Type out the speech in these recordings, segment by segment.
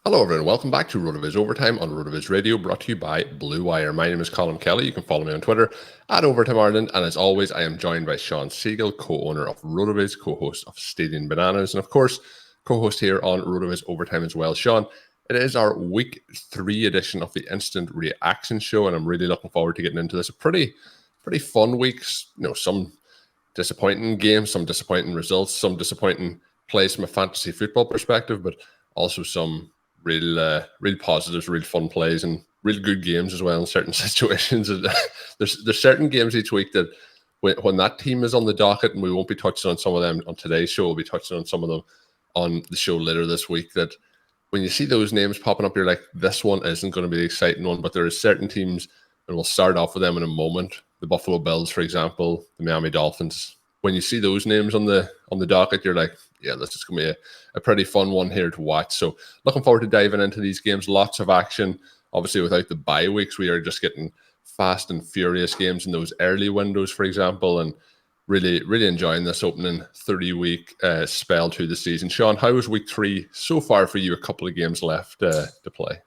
Hello, everyone. Welcome back to RotoViz Overtime on RotoViz Radio, brought to you by Blue Wire. My name is Colm Kelly. You can follow me on Twitter at Overtime Ireland. And as always, I am joined by Shawn, Siegele, co-owner of RotoViz, co-host of Stadium Bananas, and of course, co-host here on RotoViz Overtime as well. Shawn, it is our Week 3 edition of the Instant Reaction Show, and I'm really looking forward to getting into this. A pretty fun week. Some disappointing games, some disappointing results, some disappointing plays from a fantasy football perspective, but also some real positives, real fun plays, and real good games as well in certain situations. There's certain games each week that when that team is on the docket, and we won't be touching on some of them on today's show, we'll be touching on some of them on the show later this week, that when you see those names popping up, you're like, this one isn't going to be the exciting one. But there are certain teams, and we'll start off with them in a moment. The Buffalo Bills, for example, the Miami Dolphins. When you see those names on the docket, you're like, yeah, this is going to be a pretty fun one here to watch. So looking forward to diving into these games. Lots of action. Obviously, without the bye weeks, we are just getting fast and furious games in those early windows, for example, and really enjoying this opening 30-week spell to the season. Shawn, how was Week 3 so far for you? A couple of games left to play.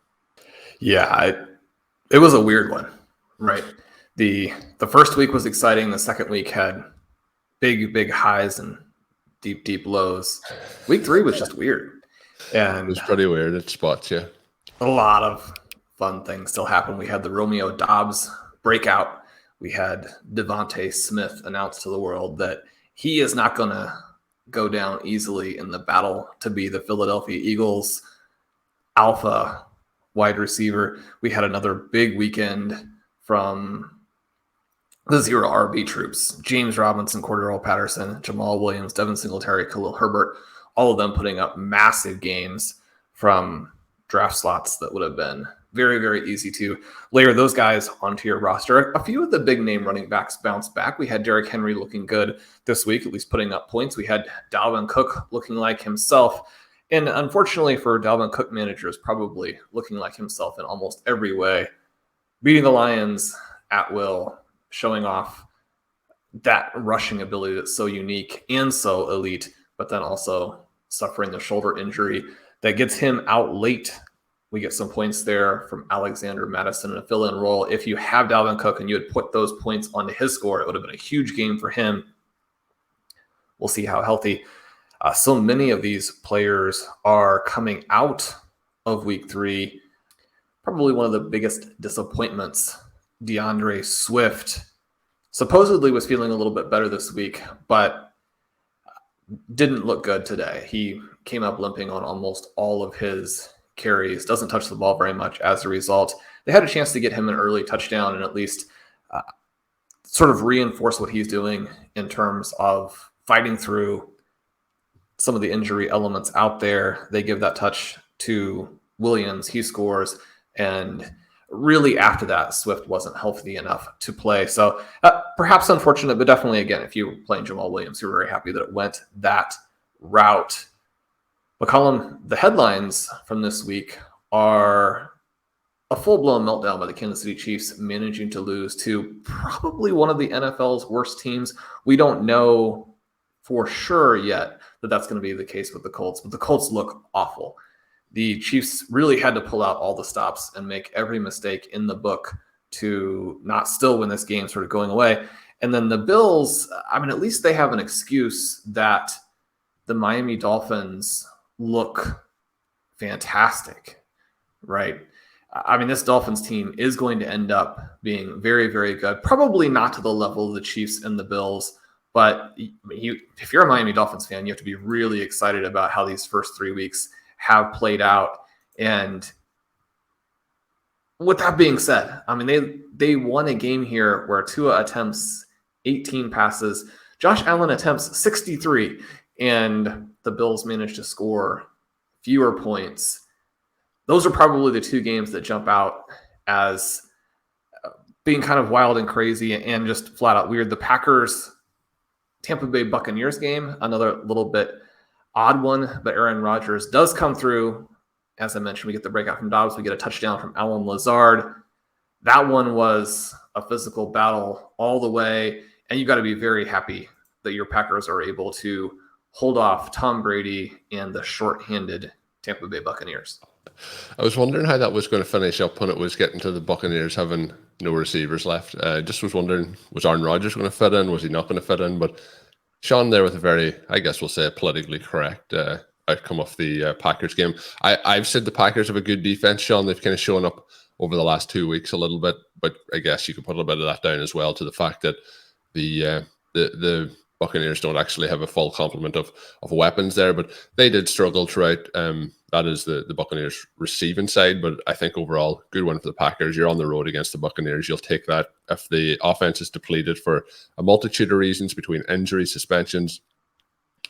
Yeah, it was a weird one, right? The first week was exciting. The second week had big highs and deep lows. Week 3 was just weird. And it was pretty weird at spots, yeah. A lot of fun things still happened. We had the Romeo Doubs breakout. We had Devonta Smith announce to the world that he is not going to go down easily in the battle to be the Philadelphia Eagles alpha wide receiver. We had another big weekend from the zero RB troops: James Robinson, Cordarrelle Patterson, Jamal Williams, Devin Singletary, Khalil Herbert, all of them putting up massive games from draft slots that would have been very easy to layer those guys onto your roster. A few of the big name running backs bounced back. We had Derrick Henry looking good this week, at least putting up points. We had Dalvin Cook looking like himself. And unfortunately for Dalvin Cook managers, probably looking like himself in almost every way, beating the Lions at will, showing off that rushing ability that's so unique and so elite, but then also suffering the shoulder injury that gets him out late. We get some points there from Alexander Madison in a fill-in role. If you have Dalvin Cook and you had put those points onto his score, it would have been a huge game for him. We'll see how healthy. So many of these players are coming out of Week 3. Probably one of the biggest disappointments, DeAndre Swift, supposedly was feeling a little bit better this week, but didn't look good today. He came up limping on almost all of his carries, doesn't touch the ball very much as a result. They had a chance to get him an early touchdown and at least sort of reinforce what he's doing in terms of fighting through some of the injury elements out there. They give that touch to Williams. He scores. And really after that, Swift wasn't healthy enough to play. So perhaps unfortunate, but definitely, again, if you were playing Jamal Williams, you were very happy that it went that route. But Colm, the headlines from this week are a full-blown meltdown by the Kansas City Chiefs, managing to lose to probably one of the NFL's worst teams. We don't know for sure yet that that's going to be the case with the Colts, but the Colts look awful. The Chiefs really had to pull out all the stops and make every mistake in the book to not still win this game, sort of going away. And then the Bills, I mean, at least they have an excuse that the Miami Dolphins look fantastic, right? I mean, this Dolphins team is going to end up being very good. Probably not to the level of the Chiefs and the Bills, but if you're a Miami Dolphins fan, you have to be really excited about how these first 3 weeks have played out. And with that being said, I mean, they won a game here where Tua attempts 18 passes, Josh Allen attempts 63, and the Bills managed to score fewer points. Those are probably the two games that jump out as being kind of wild and crazy and just flat out weird. The Packers Tampa Bay Buccaneers game, another little bit odd one, but Aaron Rodgers does come through. As I mentioned, we get the breakout from Doubs. We get a touchdown from Allen Lazard. That one was a physical battle all the way, and you got to be very happy that your Packers are able to hold off Tom Brady and the shorthanded Tampa Bay Buccaneers. I was wondering how that was going to finish up when it was getting to the Buccaneers having no receivers left. Just was wondering, was Aaron Rodgers going to fit in? Was he not going to fit in? But Shawn there with a very, I guess we'll say, politically correct outcome of the Packers game. I've said the Packers have a good defense, Shawn. They've kind of shown up over the last 2 weeks a little bit, but I guess you could put a bit of that down as well to the fact that the Buccaneers don't actually have a full complement of weapons there, but they did struggle throughout. That is the Buccaneers receiving side, but I think overall, good win for the Packers. You're on the road against the Buccaneers. You'll take that. If the offense is depleted for a multitude of reasons between injuries, suspensions,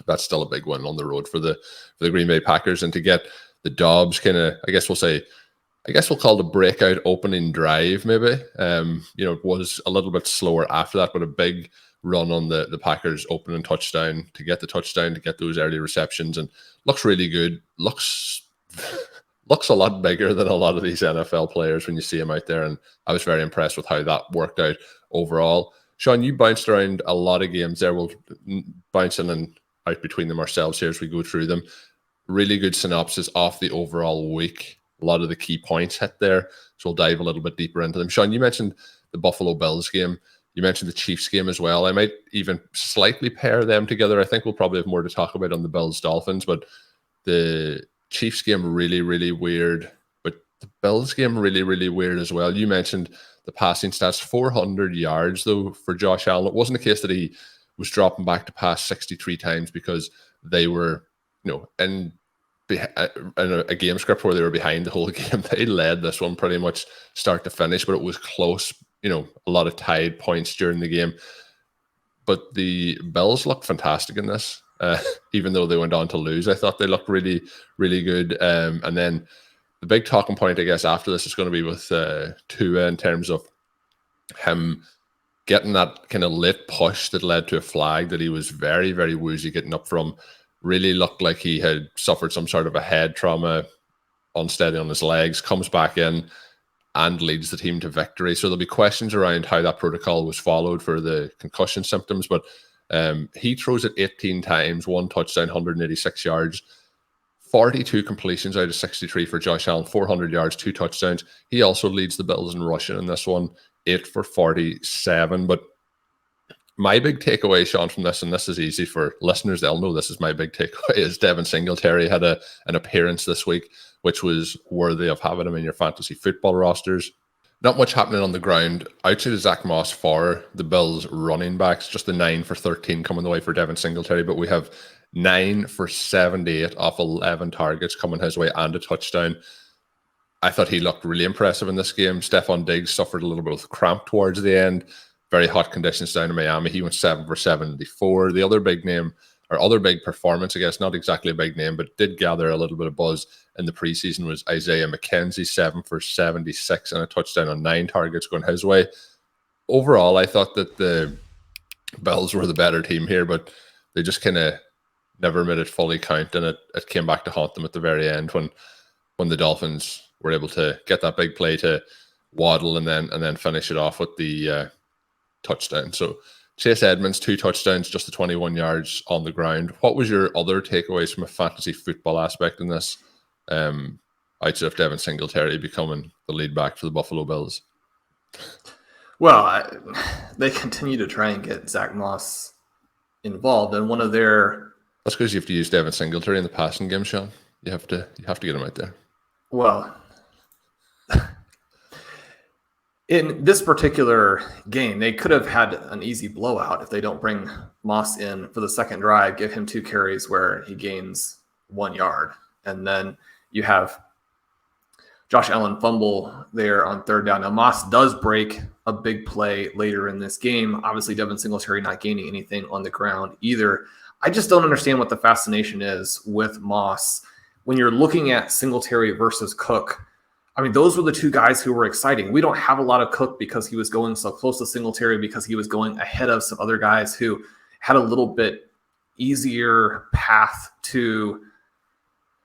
that's still a big win on the road for the Green Bay Packers. And to get the Doubs kind of, I guess we'll call it a breakout opening drive, maybe. It was a little bit slower after that, but a big run on the Packers opening touchdown to get the touchdown, to get those early receptions, and looks really good. Looks a lot bigger than a lot of these NFL players when you see him out there, and I was very impressed with how that worked out overall. Shawn, you bounced around a lot of games there. We'll bounce in and out between them ourselves here as we go through them. Really good synopsis off the overall week. A lot of the key points hit there, so we'll dive a little bit deeper into them. Shawn, you mentioned the Buffalo Bills game. You mentioned the Chiefs game as well. I might even slightly pair them together. I think we'll probably have more to talk about on the Bills-Dolphins, but the Chiefs game really, really weird. But the Bills game really, really weird as well. You mentioned the passing stats, 400 yards, though, for Josh Allen. It wasn't a case that he was dropping back to pass 63 times because they were, in a game script where they were behind the whole game. They led this one pretty much start to finish, but it was close. A lot of tied points during the game. But the Bills looked fantastic in this, even though they went on to lose. I thought they looked really, really good. And then the big talking point, I guess, after this is going to be with Tua in terms of him getting that kind of late push that led to a flag that he was very, very woozy getting up from. Really looked like he had suffered some sort of a head trauma, unsteady on his legs, comes back in and leads the team to victory. So there'll be questions around how that protocol was followed for the concussion symptoms, but he throws it 18 times, one touchdown, 186 yards, 42 completions out of 63 for Josh Allen, 400 yards, 2 touchdowns. He also leads the Bills in rushing in this one, 8 for 47. But my big takeaway, Shawn, from this, and this is easy for listeners, they'll know this is my big takeaway, is Devin Singletary had an appearance this week, which was worthy of having him in your fantasy football rosters. Not much happening on the ground outside of Zach Moss for the Bills running backs, just the 9 for 13 coming the way for Devin Singletary, but we have 9 for 78 off 11 targets coming his way and a touchdown. I thought he looked really impressive in this game. Stephon Diggs suffered a little bit of cramp towards the end. Very hot conditions down in Miami. He went 7 for 74. The other big name, or other big performance, I guess, not exactly a big name, but did gather a little bit of buzz in the preseason, was Isaiah McKenzie, 7 for 76 and a touchdown on 9 targets going his way. Overall, I thought that the Bills were the better team here, but they just kind of never made it fully count, and it came back to haunt them at the very end when the Dolphins were able to get that big play to Waddle and then finish it off with the touchdown. So Chase Edmonds, 2 touchdowns, just the 21 yards on the ground. What was your other takeaways from a fantasy football aspect in this, outside of Devin Singletary becoming the lead back for the Buffalo Bills? Well, they continue to try and get Zach Moss involved, and one of their... That's because you have to use Devin Singletary in the passing game, Shawn. You have to get him out there. Well, in this particular game, they could have had an easy blowout if they don't bring Moss in for the second drive, give him 2 carries where he gains 1 yard. And then you have Josh Allen fumble there on third down. Now, Moss does break a big play later in this game. Obviously, Devin Singletary not gaining anything on the ground either. I just don't understand what the fascination is with Moss. When you're looking at Singletary versus Cook, I mean, those were the 2 guys who were exciting. We don't have a lot of Cook because he was going so close to Singletary, because he was going ahead of some other guys who had a little bit easier path to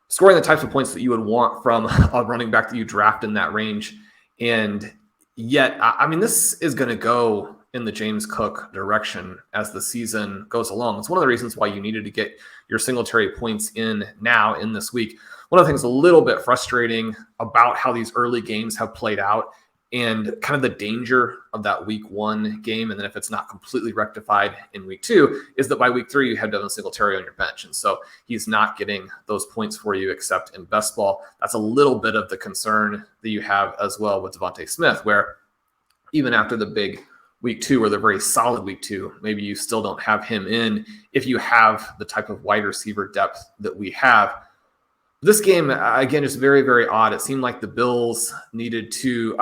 scoring the types of points that you would want from a running back that you draft in that range. And yet, I mean, this is going to go in the James Cook direction as the season goes along. It's one of the reasons why you needed to get your Singletary points in now in this week. One of the things a little bit frustrating about how these early games have played out and kind of the danger of that week 1 game, and then if it's not completely rectified in week 2, is that by week 3, you have Devin Singletary on your bench. And so he's not getting those points for you except in best ball. That's a little bit of the concern that you have as well with Devonta Smith, where even after the big week 2 or the very solid week 2, maybe you still don't have him in if you have the type of wide receiver depth that we have. This game, again, is very, very odd. It seemed like the Bills needed to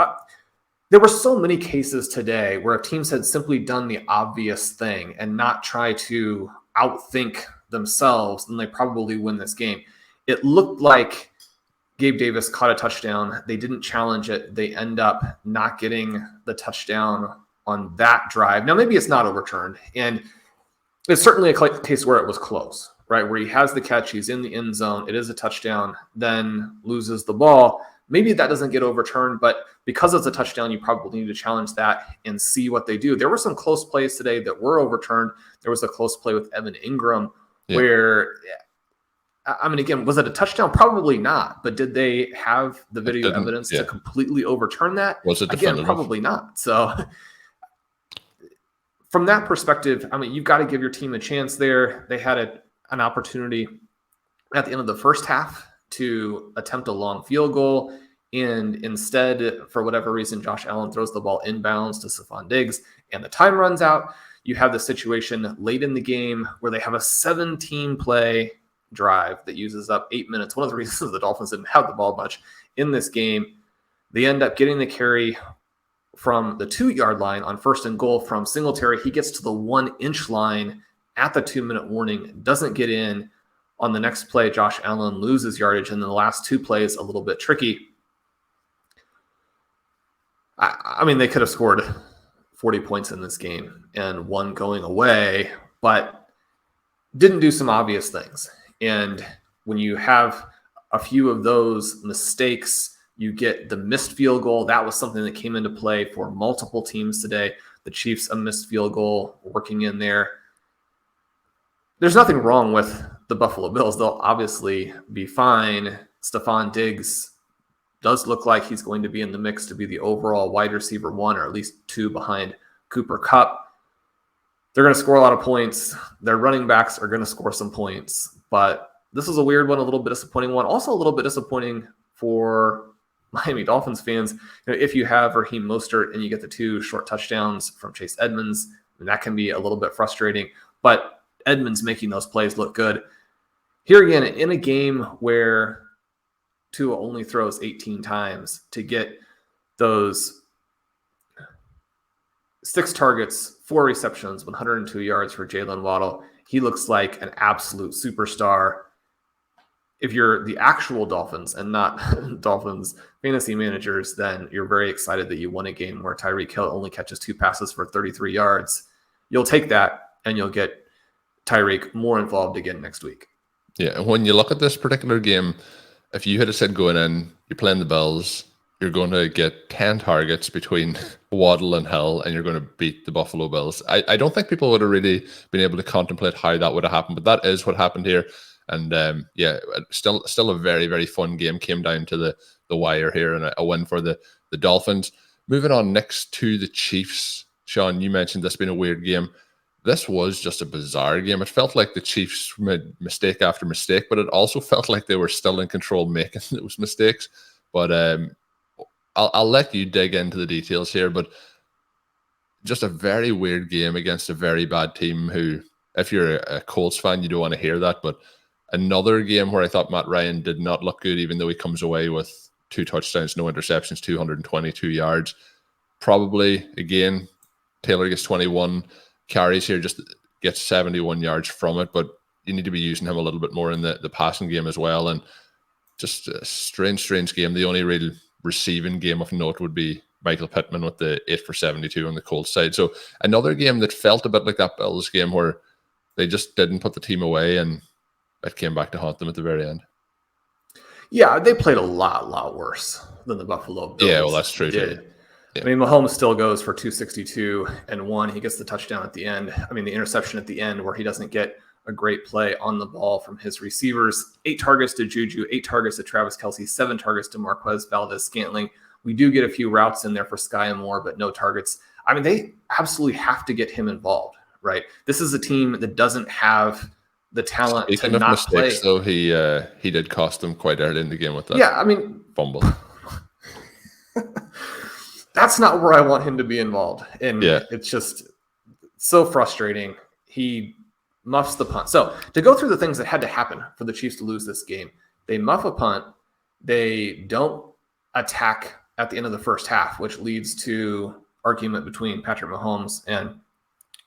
there were so many cases today where teams had simply done the obvious thing and not try to outthink themselves, and they probably win this game. It looked like Gabe Davis caught a touchdown. They didn't challenge it. They end up not getting the touchdown on that drive. Now, maybe it's not overturned, and it's certainly a case where it was close, right? Where he has the catch, he's in the end zone, it is a touchdown, then loses the ball. Maybe that doesn't get overturned, but because it's a touchdown, you probably need to challenge that and see what they do. There were some close plays today that were overturned. There was a close play with Evan Ingram where, I mean, again, was it a touchdown? Probably not. But did they have the video evidence to completely overturn that? Was it definitive? Again, probably not. So from that perspective, I mean, you've got to give your team a chance there. They had an opportunity at the end of the first half to attempt a long field goal. And instead, for whatever reason, Josh Allen throws the ball inbounds to Stephon Diggs and the time runs out. You have the situation late in the game where they have a 17-play drive that uses up 8 minutes. One of the reasons the Dolphins didn't have the ball much in this game. They end up getting the carry from the 2-yard line on 1st and goal from Singletary. He gets to the 1-inch line at the 2-minute warning, doesn't get in. On the next play, Josh Allen loses yardage, and then the last 2 plays a little bit tricky. I mean, they could have scored 40 points in this game and one going away, but didn't do some obvious things. And when you have a few of those mistakes, you get the missed field goal. That was something that came into play for multiple teams today. The Chiefs, a missed field goal working in there. There's nothing wrong with the Buffalo Bills. They'll obviously be fine. Stephon Diggs does look like he's going to be in the mix to be the overall wide receiver 1, or at least 2 behind Cooper Kupp. They're going to score a lot of points. Their running backs are going to score some points. But this is a weird one, a little bit disappointing one. Also a little bit disappointing for Miami Dolphins fans. You know, if you have Raheem Mostert and you get the 2 short touchdowns from Chase Edmonds, that can be a little bit frustrating. But Edmonds making those plays look good. Here again, in a game where Tua only throws 18 times, to get those 6 targets, 4 receptions, 102 yards for Jaylen Waddle. He looks like an absolute superstar. If you're the actual Dolphins and not Dolphins fantasy managers, then you're very excited that you won a game where Tyreek Hill only catches 2 passes for 33 yards. You'll take that, and you'll get Tyreek more involved again next week. Yeah, and when you look at this particular game, if you had said going in, you're playing the Bills, you're going to get 10 targets between Waddle and Hill, and you're going to beat the Buffalo Bills. I don't think people would have really been able to contemplate how that would have happened, but that is what happened here. And still a very, very fun game. Came down to the wire here, and a win for the Dolphins. Moving on next to the Chiefs. Shawn, you mentioned this being a weird game. This was just a bizarre game. It felt like the Chiefs made mistake after mistake, but it also felt like they were still in control making those mistakes. But I'll let you dig into the details here, but just a very weird game against a very bad team who, if you're a Colts fan, you don't want to hear that. But another game where I thought Matt Ryan did not look good, even though he comes away with 2 touchdowns, no interceptions, 222 yards. Probably, again, Taylor gets 21 carries here, just gets 71 yards from it, but you need to be using him a little bit more in the passing game as well. And just a strange game. The only real receiving game of note would be Michael Pittman with the 8 for 72 on the Colts side. So another game that felt a bit like that Bills game where they just didn't put the team away, and it came back to haunt them at the very end. Yeah, they played a lot worse than the Buffalo Bills. Yeah, well, that's true did. too. I mean, Mahomes still goes for 262 and 1. He gets the touchdown at the end. I mean, the interception at the end where he doesn't get a great play on the ball from his receivers. 8 targets to Juju, 8 targets to Travis Kelce, 7 targets to Marquez Valdez-Scantling. We do get a few routes in there for Sky and Moore, but no targets. I mean, they absolutely have to get him involved, right? This is a team that doesn't have the talent Speaking to of not mistakes, play. though, he did cost them quite early in the game with that. Yeah, I mean, fumble. That's not where I want him to be involved. And It's just so frustrating. He muffs the punt. So to go through the things that had to happen for the Chiefs to lose this game, they muff a punt. They don't attack at the end of the first half, which leads to argument between Patrick Mahomes and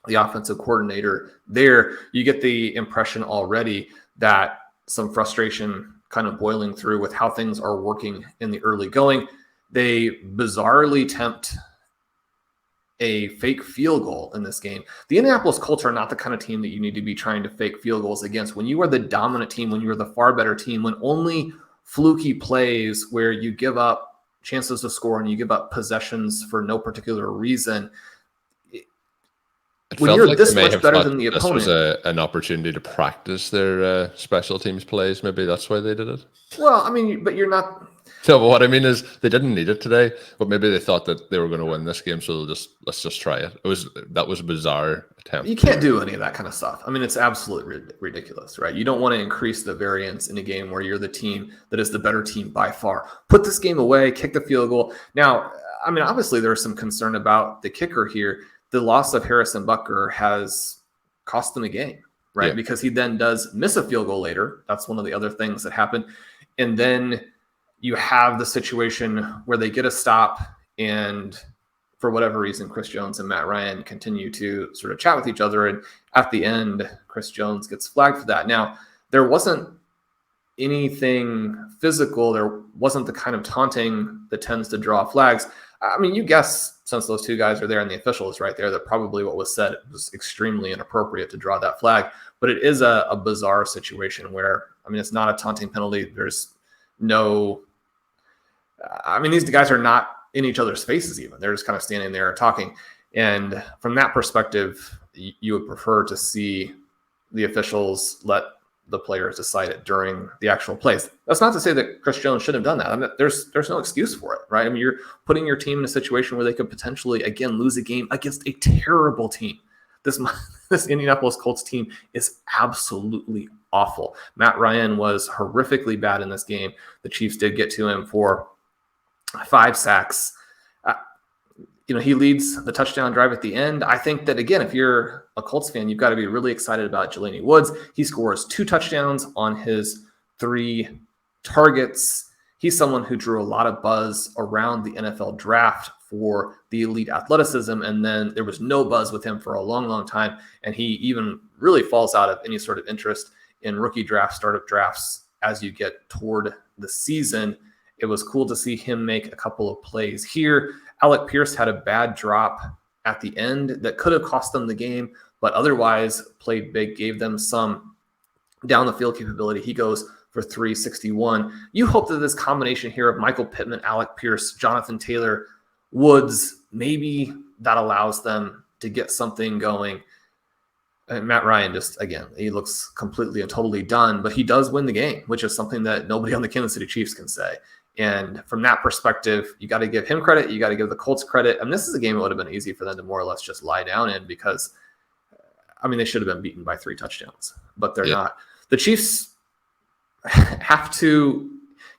the offensive coordinator there. You get the impression already that some frustration kind of boiling through with how things are working in the early going. They bizarrely tempt a fake field goal in this game. The Indianapolis Colts are not the kind of team that you need to be trying to fake field goals against. When you are the dominant team, when you're the far better team, when only fluky plays where you give up chances to score and you give up possessions for no particular reason, when you're like this much better than the opponent. This was an opportunity to practice their special teams plays. Maybe that's why they did it. Well, I mean, but you're not. No, but what I mean is they didn't need it today, but maybe they thought that they were going to win this game, so let's just try it. That was a bizarre attempt. You can't do any of that kind of stuff. I mean, it's absolutely ridiculous, right? You don't want to increase the variance in a game where you're the team that is the better team by far. Put this game away, kick the field goal. Now, I mean, obviously there's some concern about the kicker here. The loss of Harrison Butker has cost them a game, right? Yeah. Because he then does miss a field goal later. That's one of the other things that happened. And then you have the situation where they get a stop, and for whatever reason, Chris Jones and Matt Ryan continue to sort of chat with each other. And at the end, Chris Jones gets flagged for that. Now, there wasn't anything physical. There wasn't the kind of taunting that tends to draw flags. I mean, you guess, since those two guys are there and the official is right there, that probably what was said was extremely inappropriate to draw that flag. But it is a bizarre situation where, I mean, it's not a taunting penalty. There's no, I mean, these guys are not in each other's faces even. They're just kind of standing there talking. And from that perspective, you would prefer to see the officials let the players decide it during the actual plays. That's not to say that Chris Jones shouldn't have done that. I mean, there's no excuse for it, right? I mean, you're putting your team in a situation where they could potentially, again, lose a game against a terrible team. This Indianapolis Colts team is absolutely awful. Matt Ryan was horrifically bad in this game. The Chiefs did get to him for 5 sacks. He leads the touchdown drive at the end. I think that, again, if you're a Colts fan, you've got to be really excited about Jelani Woods. He scores 2 touchdowns on his 3 targets. He's someone who drew a lot of buzz around the NFL draft for the elite athleticism, and then there was no buzz with him for a long, long time, and he even really falls out of any sort of interest in rookie draft, startup drafts as you get toward the season. It was cool to see him make a couple of plays here. Alec Pierce had a bad drop at the end that could have cost them the game, but otherwise played big, gave them some down the field capability. He goes for 361. You hope that this combination here of Michael Pittman, Alec Pierce, Jonathan Taylor, Woods, maybe that allows them to get something going. And Matt Ryan just, again, he looks completely and totally done, but he does win the game, which is something that nobody on the Kansas City Chiefs can say. And from that perspective, you got to give him credit. You got to give the Colts credit. And this is a game that would have been easy for them to more or less just lie down in because, I mean, they should have been beaten by 3 touchdowns, but they're not. The Chiefs have to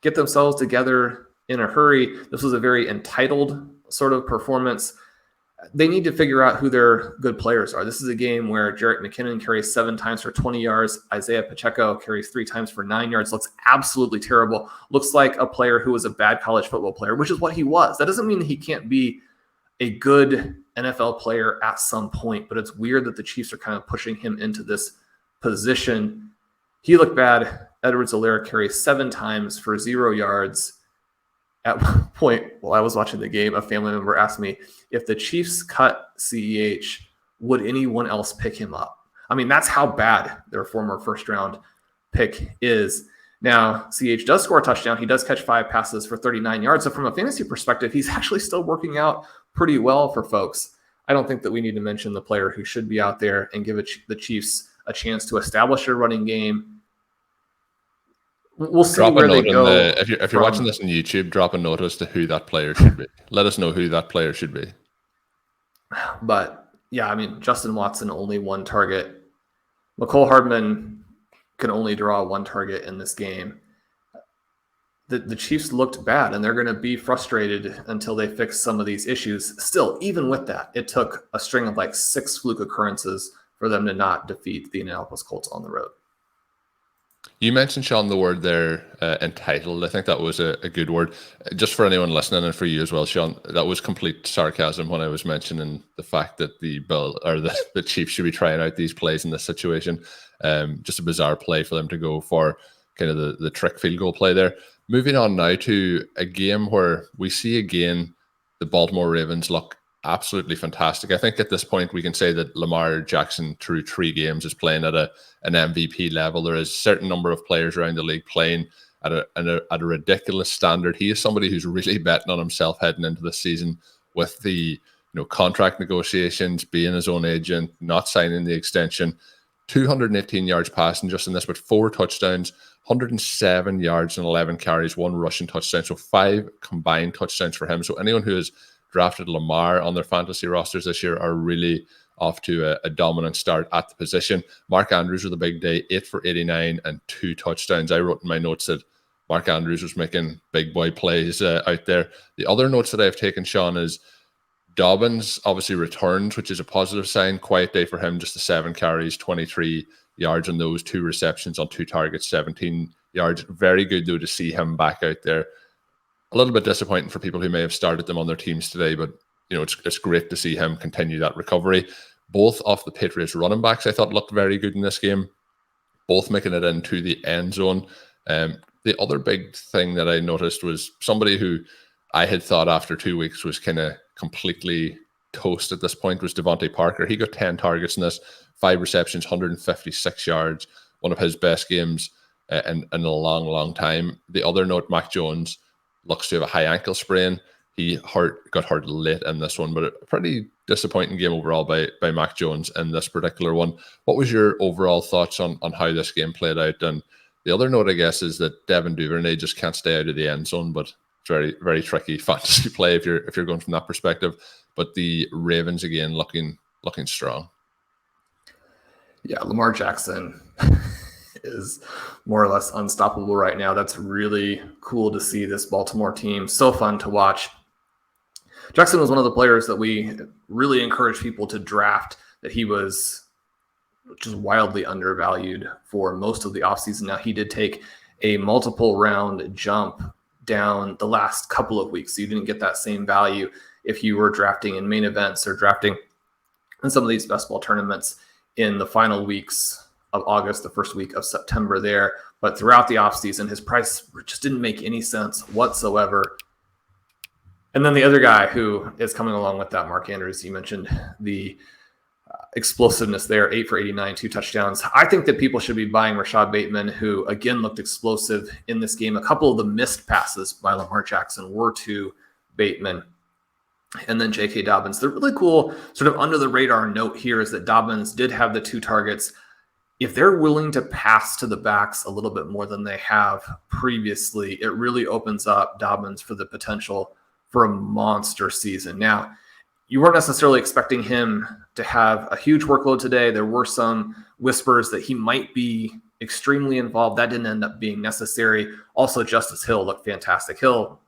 get themselves together in a hurry. This was a very entitled sort of performance. They need to figure out who their good players are. This is a game where Jerick McKinnon carries 7 times for 20 yards. Isaiah Pacheco carries 3 times for 9 yards. Looks absolutely terrible. Looks like a player who was a bad college football player, which is what he was. That doesn't mean that he can't be a good NFL player at some point, but it's weird that the Chiefs are kind of pushing him into this position. He looked bad. Edwards-Helaire carries 7 times for 0 yards. At one point, while I was watching the game, a family member asked me, if the Chiefs cut CEH, would anyone else pick him up? I mean, that's how bad their former first-round pick is. Now, CH does score a touchdown. He does catch 5 passes for 39 yards. So from a fantasy perspective, he's actually still working out pretty well for folks. I don't think that we need to mention the player who should be out there and give the Chiefs a chance to establish a running game. We'll see where they go. If you're watching this on YouTube, drop a note as to who that player should be. Let us know who that player should be. But yeah, I mean, Justin Watson only 1 target. McCole Hardman can only draw 1 target in this game. The Chiefs looked bad, and they're going to be frustrated until they fix some of these issues. Still, even with that, it took a string of like 6 fluke occurrences for them to not defeat the Indianapolis Colts on the road. You mentioned, Shawn, the word there, entitled. I think that was a good word. Just for anyone listening and for you as well, Shawn, that was complete sarcasm when I was mentioning the fact that the Chiefs should be trying out these plays in this situation. Just a bizarre play for them to go for kind of the trick field goal play there. Moving on now to a game where we see again the Baltimore Ravens look absolutely fantastic. I think at this point we can say that Lamar Jackson through 3 games is playing at an MVP level. There is a certain number of players around the league playing at a ridiculous standard. He is somebody who's really betting on himself heading into the season with the contract negotiations, being his own agent, not signing the extension. 218 yards passing just in this, but 4 touchdowns, 107 yards and 11 carries, 1 rushing touchdown. So 5 combined touchdowns for him. So anyone who has drafted Lamar on their fantasy rosters this year are really off to a dominant start at the position. Mark Andrews with a big day, 8 for 89 and 2 touchdowns. I wrote in my notes that Mark Andrews was making big boy plays out there. The other notes that I've taken, Shawn, is Dobbins obviously returned, which is a positive sign. Quiet day for him, just the 7 carries, 23 yards on those, 2 receptions on 2 targets, 17 yards. Very good, though, to see him back out there. A little bit disappointing for people who may have started them on their teams today, but it's great to see him continue that recovery. Both off the Patriots running backs, I thought, looked very good in this game, both making it into the end zone. The other big thing that I noticed was somebody who I had thought after 2 weeks was kind of completely toast at this point was Devontae Parker. He got 10 targets in this, 5 receptions, 156 yards, one of his best games in a long, long time. The other note, Mac Jones looks to have a high ankle sprain. He got hurt late in this one, but a pretty disappointing game overall by Mac Jones in this particular one. What was your overall thoughts on how this game played out? And the other note, I guess, is that Devin Duvernay just can't stay out of the end zone, but it's very, very tricky fantasy play if you're going from that perspective. But the Ravens again looking strong. Yeah, Lamar Jackson is more or less unstoppable right now. That's really cool to see this Baltimore team. So fun to watch. Jackson was one of the players that we really encouraged people to draft, that he was just wildly undervalued for most of the offseason. Now, he did take a multiple round jump down the last couple of weeks, so you didn't get that same value if you were drafting in main events or drafting in some of these best ball tournaments in the final weeks of August, the first week of September there. But throughout the offseason, his price just didn't make any sense whatsoever. And then the other guy who is coming along with that, Mark Andrews, you mentioned the explosiveness there, 8 for 89, 2 touchdowns. I think that people should be buying Rashad Bateman, who again looked explosive in this game. A couple of the missed passes by Lamar Jackson were to Bateman. And then J.K. Dobbins. The really cool sort of under the radar note here is that Dobbins did have the 2 targets. If they're willing to pass to the backs a little bit more than they have previously, it really opens up Dobbins for the potential for a monster season. Now, you weren't necessarily expecting him to have a huge workload today. There were some whispers that he might be extremely involved. That didn't end up being necessary. Also, Justice Hill looked fantastic. Hill,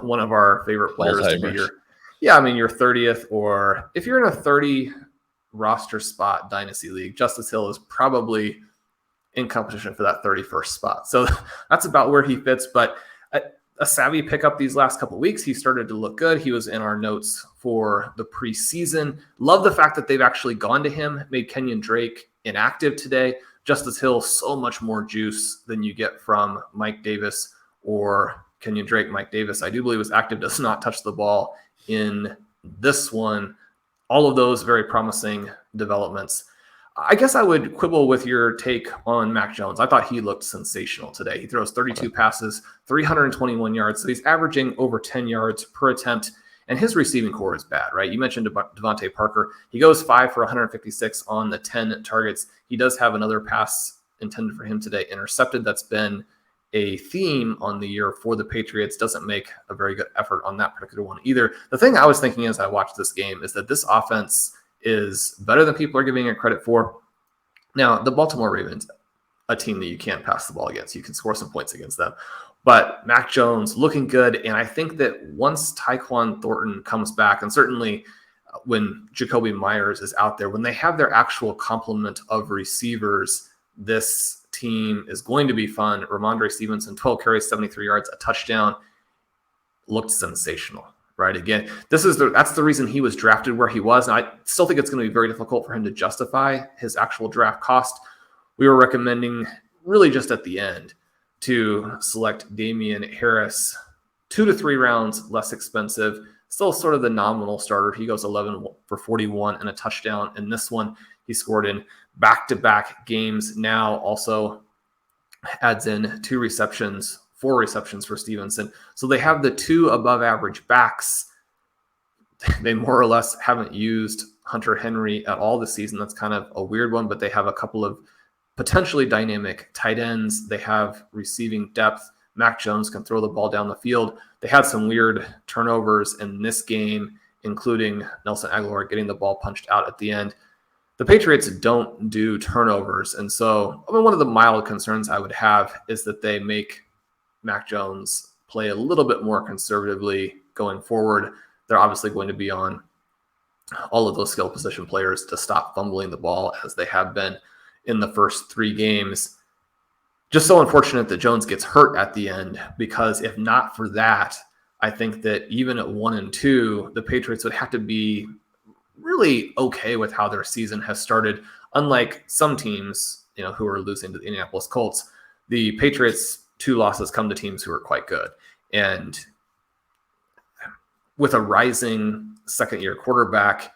one of our favorite players to be your 30th, or if you're in a 30 roster spot dynasty league, Justice Hill is probably in competition for that 31st spot. So that's about where he fits. But a savvy pickup these last couple of weeks. He started to look good. He was in our notes for the preseason. Love the fact that they've actually gone to him, made Kenyon Drake inactive today. Justice Hill, so much more juice than you get from Mike Davis or Kenyon Drake. Mike Davis, I do believe, was active, does not touch the ball in this one. All of those very promising developments. I guess I would quibble with your take on Mac Jones. I thought he looked sensational today. He throws 32 passes, 321 yards. So he's averaging over 10 yards per attempt. And his receiving core is bad, right? You mentioned Devontae Parker. He goes 5 for 156 on the 10 targets. He does have another pass intended for him today intercepted. That's been a theme on the year for the Patriots. Doesn't make a very good effort on that particular one either. The thing I was thinking as I watched this game is that this offense is better than people are giving it credit for. Now, the Baltimore Ravens, a team that you can't pass the ball against. You can score some points against them. But Mac Jones looking good. And I think that once Tyquan Thornton comes back, and certainly when Jacoby Myers is out there, when they have their actual complement of receivers, this team is going to be fun. Ramondre Stevenson, 12 carries, 73 yards, a touchdown, looked sensational, right? Again, that's the reason he was drafted where he was. And I still think it's going to be very difficult for him to justify his actual draft cost. We were recommending really just at the end to select Damian Harris, 2 to 3 rounds less expensive, still sort of the nominal starter. He goes 11 for 41 and a touchdown. In this one, he scored in back-to-back games. Now also adds in 4 receptions for Stevenson. So they have the 2 above average backs. They more or less haven't used Hunter Henry at all this season. That's kind of a weird one, but they have a couple of potentially dynamic tight ends. They have receiving depth. Mac Jones can throw the ball down the field. They had some weird turnovers in this game, including Nelson Aguilar getting the ball punched out at the end. The Patriots don't do turnovers. And so one of the mild concerns I would have is that they make Mac Jones play a little bit more conservatively going forward. They're obviously going to be on all of those skill position players to stop fumbling the ball as they have been in the first 3 games. Just so unfortunate that Jones gets hurt at the end, because if not for that, I think that even at 1-2, the Patriots would have to be really okay with how their season has started. Unlike some teams, who are losing to the Indianapolis Colts, the Patriots' 2 losses come to teams who are quite good. And with a rising second-year quarterback,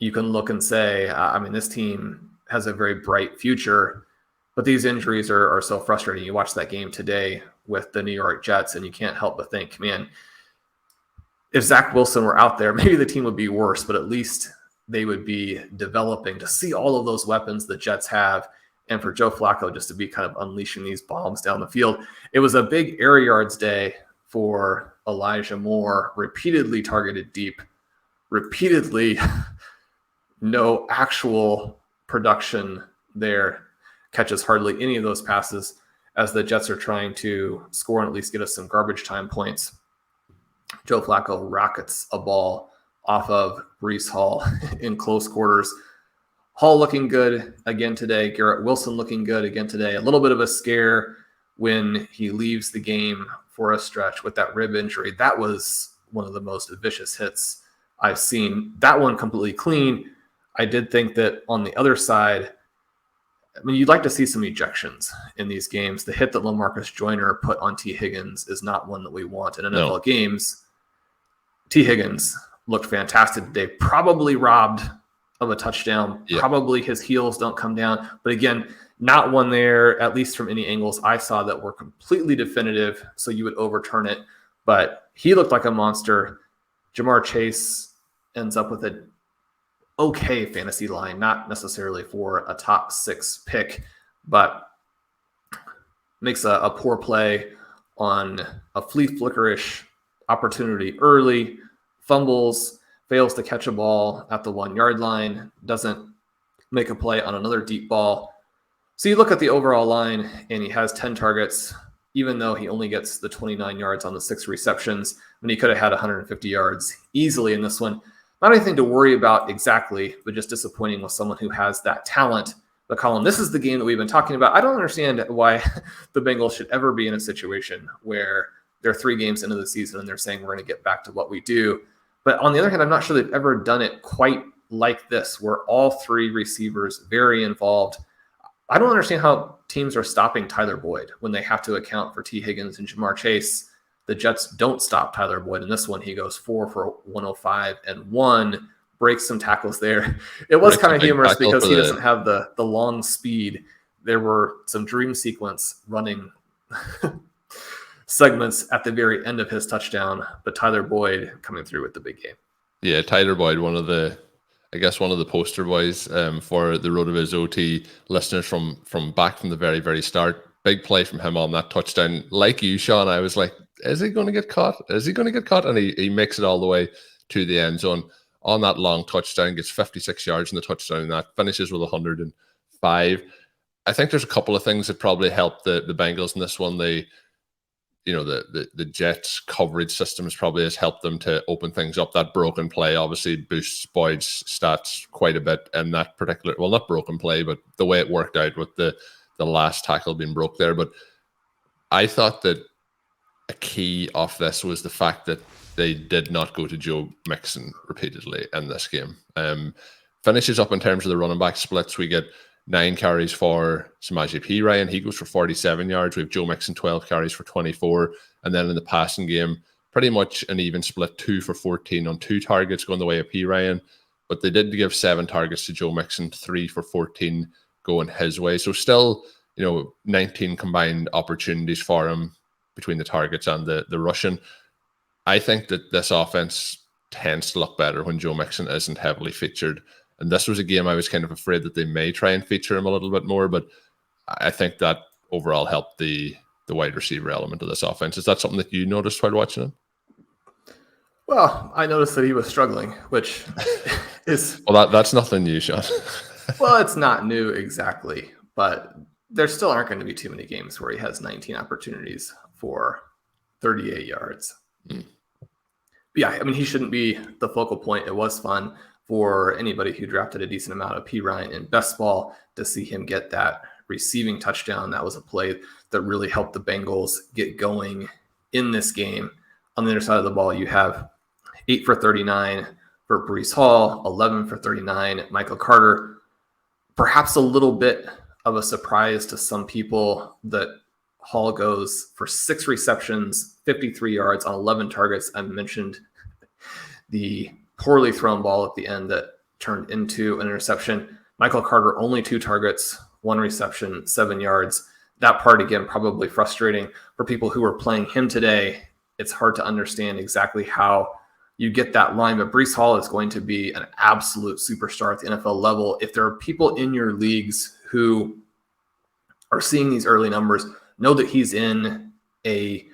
you can look and say, this team has a very bright future, but these injuries are so frustrating. You watch that game today with the New York Jets, and you can't help but think, man, if Zach Wilson were out there, maybe the team would be worse, but at least they would be developing. To see all of those weapons the Jets have, and for Joe Flacco just to be kind of unleashing these bombs down the field. It was a big air yards day for Elijah Moore, repeatedly targeted deep, repeatedly no actual production there, catches hardly any of those passes as the Jets are trying to score and at least get us some garbage time points. Joe Flacco rockets a ball off of Breece Hall in close quarters. Hall looking good again today. Garrett Wilson looking good again today. A little bit of a scare when he leaves the game for a stretch with that rib injury. That was one of the most vicious hits I've seen. That one completely clean. I did think that on the other side, you'd like to see some ejections in these games. The hit that LaMarcus Joyner put on T. Higgins is not one that we want in NFL games. T. Higgins looked fantastic today, probably robbed of a touchdown. Yeah. Probably his heels don't come down. But again, not one there, at least from any angles I saw, that were completely definitive, so you would overturn it. But he looked like a monster. Jamar Chase ends up with an okay fantasy line, not necessarily for a top 6 pick, but makes a poor play on a flea flickerish opportunity early, fumbles, fails to catch a ball at the 1-yard line, doesn't make a play on another deep ball. So you look at the overall line, and he has 10 targets, even though he only gets the 29 yards on the 6 receptions, when he could have had 150 yards easily in this one. Not anything to worry about exactly, but just disappointing with someone who has that talent. But Colm, this is the game that we've been talking about. I don't understand why the Bengals should ever be in a situation where they're 3 games into the season and they're saying we're going to get back to what we do. But on the other hand, I'm not sure they've ever done it quite like this, where all 3 receivers very involved. I don't understand how teams are stopping Tyler Boyd when they have to account for T. Higgins and Jamar Chase. The Jets don't stop Tyler Boyd. In this one, he goes 4 for 105 and 1, breaks some tackles there. It was kind of humorous because he doesn't have the long speed. There were some dream sequence running segments at the very end of his touchdown, but Tyler Boyd coming through with the big game. Yeah, Tyler Boyd, one of the poster boys for the RotoViz OT listeners from back from the very, very start. Big play from him on that touchdown. Like you, Shawn, I was like, is he going to get caught? Is he going to get caught? And he makes it all the way to the end zone on that long touchdown, gets 56 yards in the touchdown, and that finishes with 105. I think there's a couple of things that probably helped the Bengals in this one. The Jets coverage systems probably has helped them to open things up. That broken play obviously boosts Boyd's stats quite a bit in that particular, well, not broken play, but the way it worked out with the last tackle being broke there. But I thought that a key of this was the fact that they did not go to Joe Mixon repeatedly in this game. Finishes up in terms of the running back splits. We get 9 carries for Samaje Perine. He goes for 47 yards. We have Joe Mixon 12 carries for 24. And then in the passing game, pretty much an even split, 2 for 14 on 2 targets going the way of Perine. But they did give 7 targets to Joe Mixon, 3 for 14 going his way. So still, 19 combined opportunities for him between the targets and the rushing. I think that this offense tends to look better when Joe Mixon isn't heavily featured. And this was a game I was kind of afraid that they may try and feature him a little bit more, but I think that overall helped the wide receiver element of this offense. Is that something that you noticed while watching it? Well, I noticed that he was struggling, which is... Well, that's nothing new, Shawn. Well, it's not new exactly, but there still aren't going to be too many games where he has 19 opportunities for 38 yards. But yeah, I mean, he shouldn't be the focal point. It was fun for anybody who drafted a decent amount of Perine in best ball to see him get that receiving touchdown. That was a play that really helped the Bengals get going in this game. On the other side of the ball, you have 8 for 39 for Breece Hall, 11 for 39, Michael Carter. Perhaps a little bit of a surprise to some people that Hall goes for 6 receptions, 53 yards on 11 targets. I mentioned the poorly thrown ball at the end that turned into an interception. Michael Carter, only 2 targets, 1 reception, 7 yards. That part, again, probably frustrating for people who are playing him today. It's hard to understand exactly how you get that line, but Breece Hall is going to be an absolute superstar at the NFL level. If there are people in your leagues who are seeing these early numbers, know that he's in a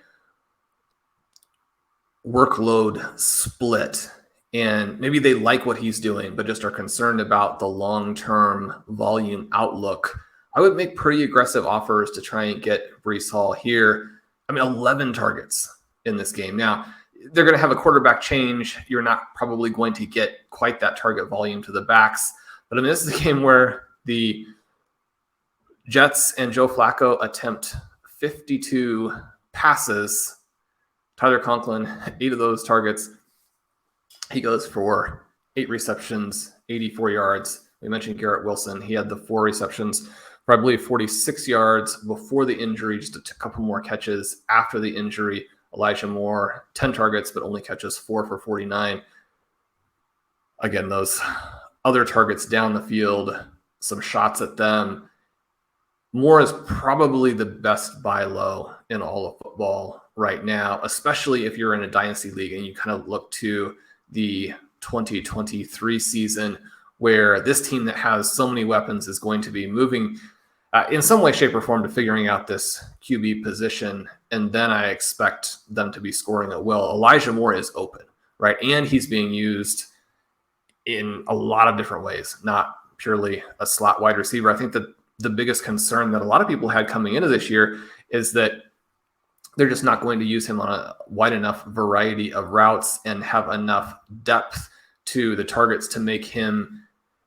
workload split. And maybe they like what he's doing, but just are concerned about the long-term volume outlook. I would make pretty aggressive offers to try and get Breece Hall here. I mean, 11 targets in this game. Now, they're going to have a quarterback change. You're not probably going to get quite that target volume to the backs. But I mean, this is a game where the Jets and Joe Flacco attempt 52 passes. Tyler Conklin, 8 of those targets. He goes for 8 receptions, 84 yards. We mentioned Garrett Wilson. He had the 4 receptions, probably 46 yards before the injury, just a couple more catches after the injury. Elijah Moore, 10 targets, but only catches 4 for 49. Again, those other targets down the field, some shots at them. Moore is probably the best buy low in all of football right now, especially if you're in a dynasty league and you kind of look to the 2023 season where this team that has so many weapons is going to be moving in some way, shape, or form to figuring out this QB position. And then I expect them to be scoring at will. Elijah Moore is open, right? And he's being used in a lot of different ways, not purely a slot wide receiver. I think that the biggest concern that a lot of people had coming into this year is that they're just not going to use him on a wide enough variety of routes and have enough depth to the targets to make him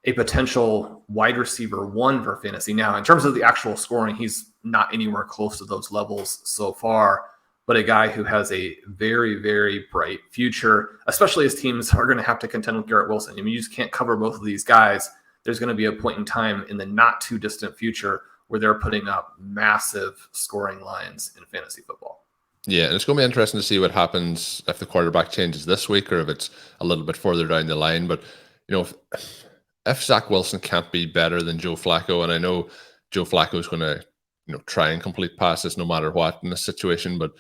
a potential wide receiver 1 for fantasy. Now, in terms of the actual scoring, he's not anywhere close to those levels so far, but a guy who has a very, very bright future, especially as teams are going to have to contend with Garrett Wilson. I mean, you just can't cover both of these guys. There's going to be a point in time in the not too distant future where they're putting up massive scoring lines in fantasy football. Yeah, and it's going to be interesting to see what happens if the quarterback changes this week or if it's a little bit further down the line. But if Zach Wilson can't be better than Joe Flacco, and I know Joe Flacco is going to try and complete passes no matter what in this situation, but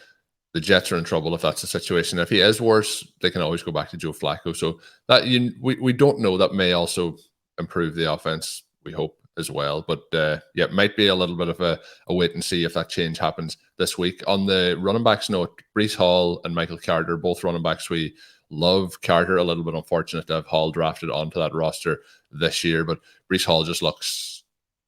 the Jets are in trouble if that's the situation. If he is worse, they can always go back to Joe Flacco. So that we don't know. That may also improve the offense, we hope, as well. But it might be a little bit of a wait and see if that change happens this week. On the running backs note, Breece Hall and Michael Carter, both running backs we love. Carter, a little bit unfortunate to have Hall drafted onto that roster this year, but Breece Hall just looks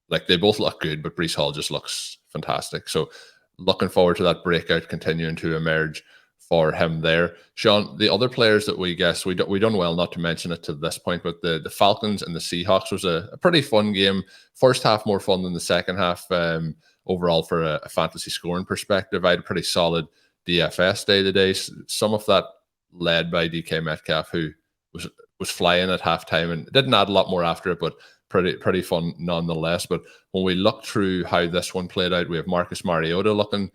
like they both look good, but Breece Hall just looks fantastic. So looking forward to that breakout continuing to emerge for him there. Shawn, the other players that we guess we done well not to mention it to this point, but the Falcons and the Seahawks was a pretty fun game. First half more fun than the second half overall for a fantasy scoring perspective. I had a pretty solid DFS day today. Some of that led by DK Metcalf, who was flying at halftime and didn't add a lot more after it, but pretty fun nonetheless. But when we look through how this one played out, we have Marcus Mariota looking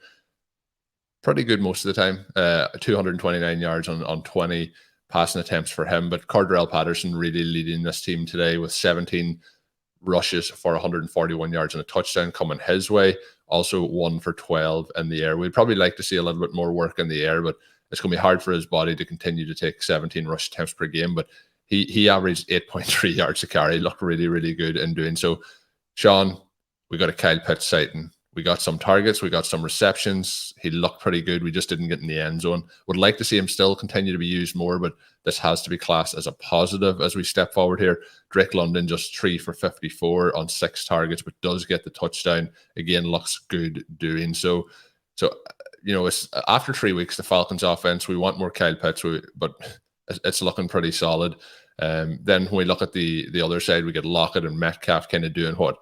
pretty good most of the time. 229 yards on 20 passing attempts for him. But Cordarrelle Patterson really leading this team today with 17 rushes for 141 yards and a touchdown coming his way. Also 1 for 12 in the air. We'd probably like to see a little bit more work in the air, but it's going to be hard for his body to continue to take 17 rush attempts per game. But he averaged 8.3 yards a carry. Looked really, really good in doing so. Shawn, we got a Kyle Pitts sighting. We got some targets. We got some receptions. He looked pretty good. We just didn't get in the end zone. Would like to see him still continue to be used more, but this has to be classed as a positive as we step forward here. Drake London just 3 for 54 on 6 targets, but does get the touchdown. Again, looks good doing so. So, it's after 3 weeks, the Falcons offense, we want more Kyle Pitts, but it's looking pretty solid. Then when we look at the other side, we get Lockett and Metcalf kind of doing what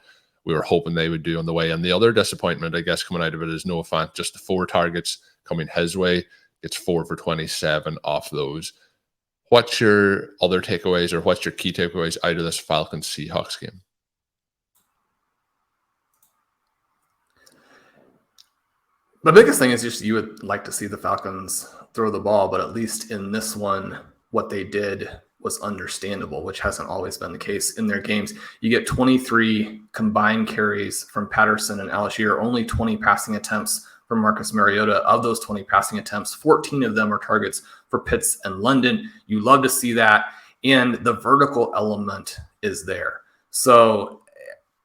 we were hoping they would do on the way. And the other disappointment, I guess, coming out of it is Noah Fant, just the 4 targets coming his way. It's 4 for 27 off those. What's your other takeaways, or what's your key takeaways out of this Falcons-Seahawks game? The biggest thing is just you would like to see the Falcons throw the ball, but at least in this one, what they did was understandable, which hasn't always been the case in their games. You get 23 combined carries from Patterson and Algier, only 20 passing attempts from Marcus Mariota. Of those 20 passing attempts, 14 of them are targets for Pitts and London. You love to see that, and the vertical element is there. So,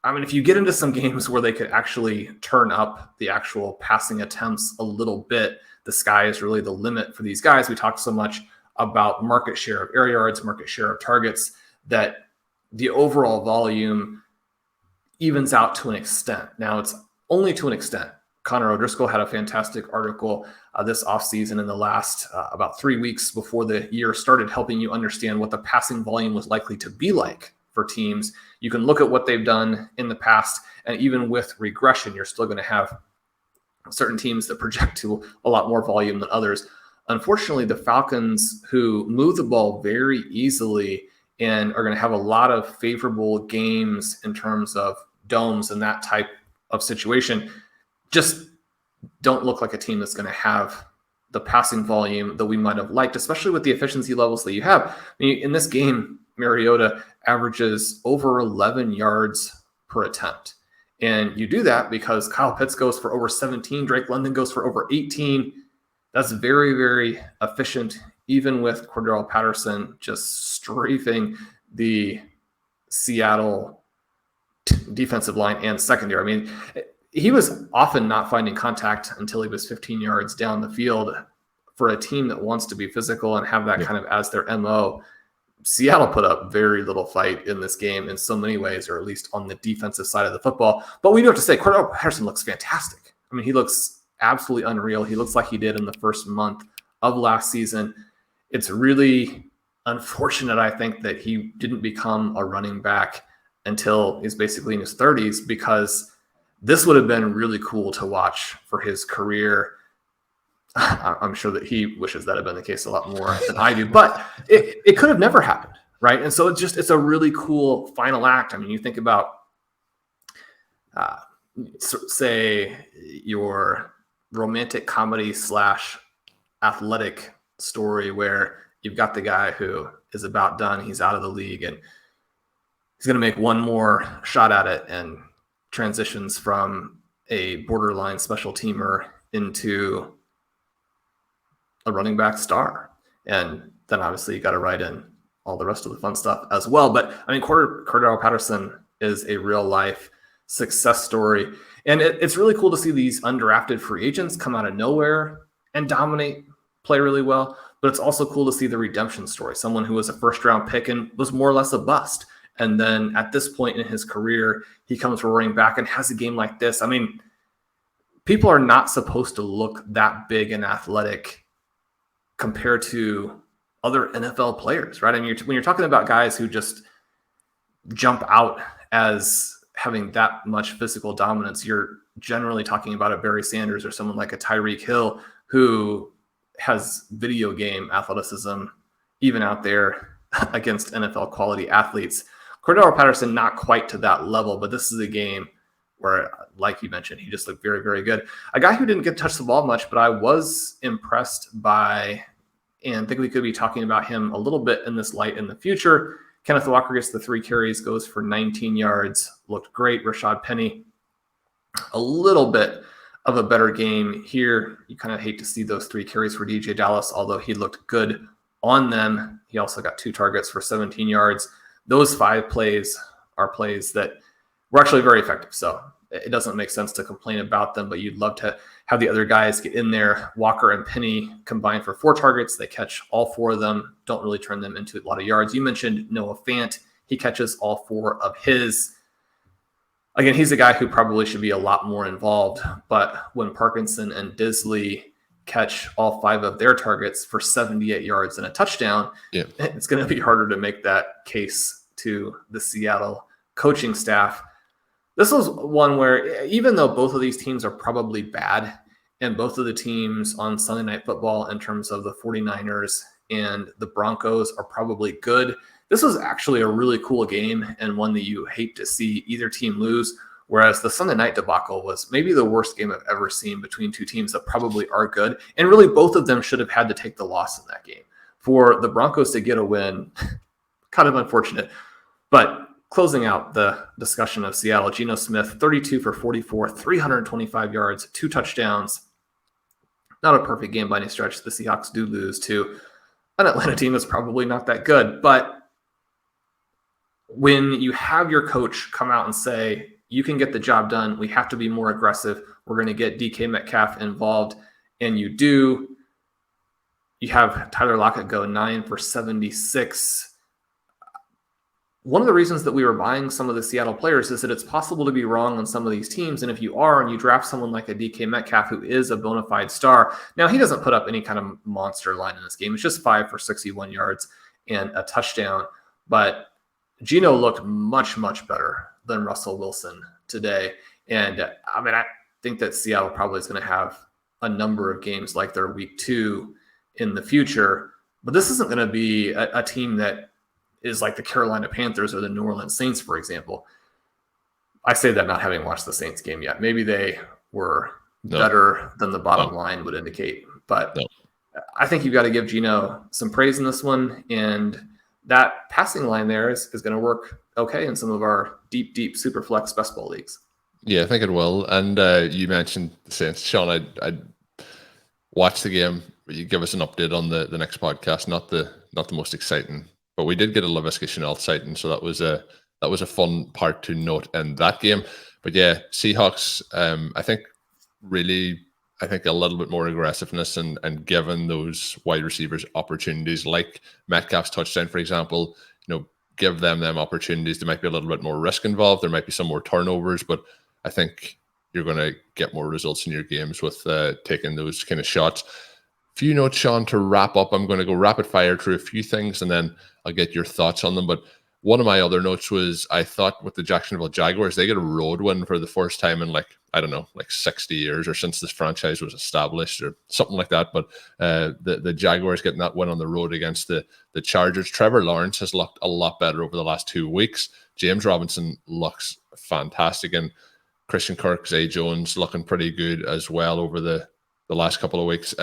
if you get into some games where they could actually turn up the actual passing attempts a little bit, the sky is really the limit for these guys. We talk so much about market share of air yards, market share of targets, that the overall volume evens out to an extent. Now, it's only to an extent. Connor O'Driscoll had a fantastic article this offseason in the last about 3 weeks before the year started, helping you understand what the passing volume was likely to be like for teams. You can look at what they've done in the past, and even with regression, you're still going to have certain teams that project to a lot more volume than others. Unfortunately, the Falcons, who move the ball very easily and are going to have a lot of favorable games in terms of domes and that type of situation, just don't look like a team that's going to have the passing volume that we might have liked, especially with the efficiency levels that you have. In this game, Mariota averages over 11 yards per attempt. And you do that because Kyle Pitts goes for over 17, Drake London goes for over 18. That's very, very efficient, even with Cordarrelle Patterson just strafing the Seattle defensive line and secondary. He was often not finding contact until he was 15 yards down the field. For a team that wants to be physical and have that kind of as their MO, Seattle put up very little fight in this game in so many ways, or at least on the defensive side of the football. But we do have to say, Cordarrelle Patterson looks fantastic. He looks absolutely unreal. He looks like he did in the first month of last season. It's really unfortunate, I think, that he didn't become a running back until he's basically in his 30s, because this would have been really cool to watch for his career. I'm sure that he wishes that had been the case a lot more than I do, but it could have never happened, right? And so it's a really cool final act. You think about, say, your romantic comedy / athletic story where you've got the guy who is about done. He's out of the league, and he's going to make one more shot at it and transitions from a borderline special teamer into a running back star. And then obviously you got to write in all the rest of the fun stuff as well. But I mean, Cordarrelle Patterson is a real life success story. And it's really cool to see these undrafted free agents come out of nowhere and dominate, play really well. But it's also cool to see the redemption story. Someone who was a first round pick and was more or less a bust. And then at this point in his career, he comes roaring back and has a game like this. I mean, people are not supposed to look that big and athletic compared to other NFL players, right? I mean, when you're talking about guys who just jump out as having that much physical dominance, you're generally talking about a Barry Sanders or someone like a Tyreek Hill who has video game athleticism even out there against NFL quality athletes. Cordarrelle Patterson, not quite to that level, but this is a game where, like you mentioned, he just looked very, very good. A guy who didn't get to touch the ball much, but I was impressed by, and think we could be talking about him a little bit in this light in the future. Kenneth Walker gets the 3 carries, goes for 19 yards, looked great. Rashad Penny, a little bit of a better game here. You kind of hate to see those 3 carries for DJ Dallas, although he looked good on them. He also got 2 targets for 17 yards. Those 5 plays are plays that were actually very effective. So it doesn't make sense to complain about them, but you'd love to have the other guys get in there. Walker and Penny combined for 4 targets. They catch all 4 of them, don't really turn them into a lot of yards. You mentioned Noah Fant. He catches all 4 of his. Again, he's a guy who probably should be a lot more involved, but when Parkinson and Disley catch all 5 of their targets for 78 yards and a touchdown, it's going to be harder to make that case to the Seattle coaching staff. This was one where, even though both of these teams are probably bad, and both of the teams on Sunday Night Football in terms of the 49ers and the Broncos are probably good, this was actually a really cool game and one that you hate to see either team lose, whereas the Sunday night debacle was maybe the worst game I've ever seen between 2 teams that probably are good, and really both of them should have had to take the loss in that game. For the Broncos to get a win, kind of unfortunate, but closing out the discussion of Seattle, Geno Smith, 32 for 44, 325 yards, 2 touchdowns. Not a perfect game by any stretch. The Seahawks do lose to an Atlanta team that's probably not that good. But when you have your coach come out and say, you can get the job done, we have to be more aggressive, we're going to get DK Metcalf involved, and you do, you have Tyler Lockett go 9 for 76. One of the reasons that we were buying some of the Seattle players is that it's possible to be wrong on some of these teams. And if you are, and you draft someone like a DK Metcalf, who is a bona fide star, now he doesn't put up any kind of monster line in this game. It's just 5 for 61 yards and a touchdown. But Geno looked much, much better than Russell Wilson today. And I mean, I think that Seattle probably is going to have a number of games like their week 2 in the future. But this isn't going to be a team that is like the Carolina Panthers or the New Orleans Saints, for example. I say that not having watched the Saints game yet. Maybe they were better than the bottom line would indicate. But I think you've got to give Geno some praise in this one. And that passing line there is going to work okay in some of our deep super flex best ball leagues. Yeah, I think it will. And you mentioned the Saints. Shawn, I'd watch the game. You give us an update on the next podcast. Not the most exciting, but we did get a Laviska Shenault sighting, so that was a fun part to note in that game. But yeah, Seahawks, I think a little bit more aggressiveness and giving those wide receivers opportunities, like Metcalf's touchdown, for example, give them opportunities. There might be a little bit more risk involved. There might be some more turnovers, but I think you're going to get more results in your games with taking those kind of shots. Few notes, Shawn, to wrap up. I'm going to go rapid fire through a few things and then I'll get your thoughts on them. But one of my other notes was, I thought with the Jacksonville Jaguars, they get a road win for the first time in like 60 years or since this franchise was established or something like that. But the Jaguars getting that win on the road against the Chargers. Trevor Lawrence has looked a lot better over the last 2 weeks. James Robinson looks fantastic, and Christian Kirk, Zay Jones looking pretty good as well over the the last couple of weeks.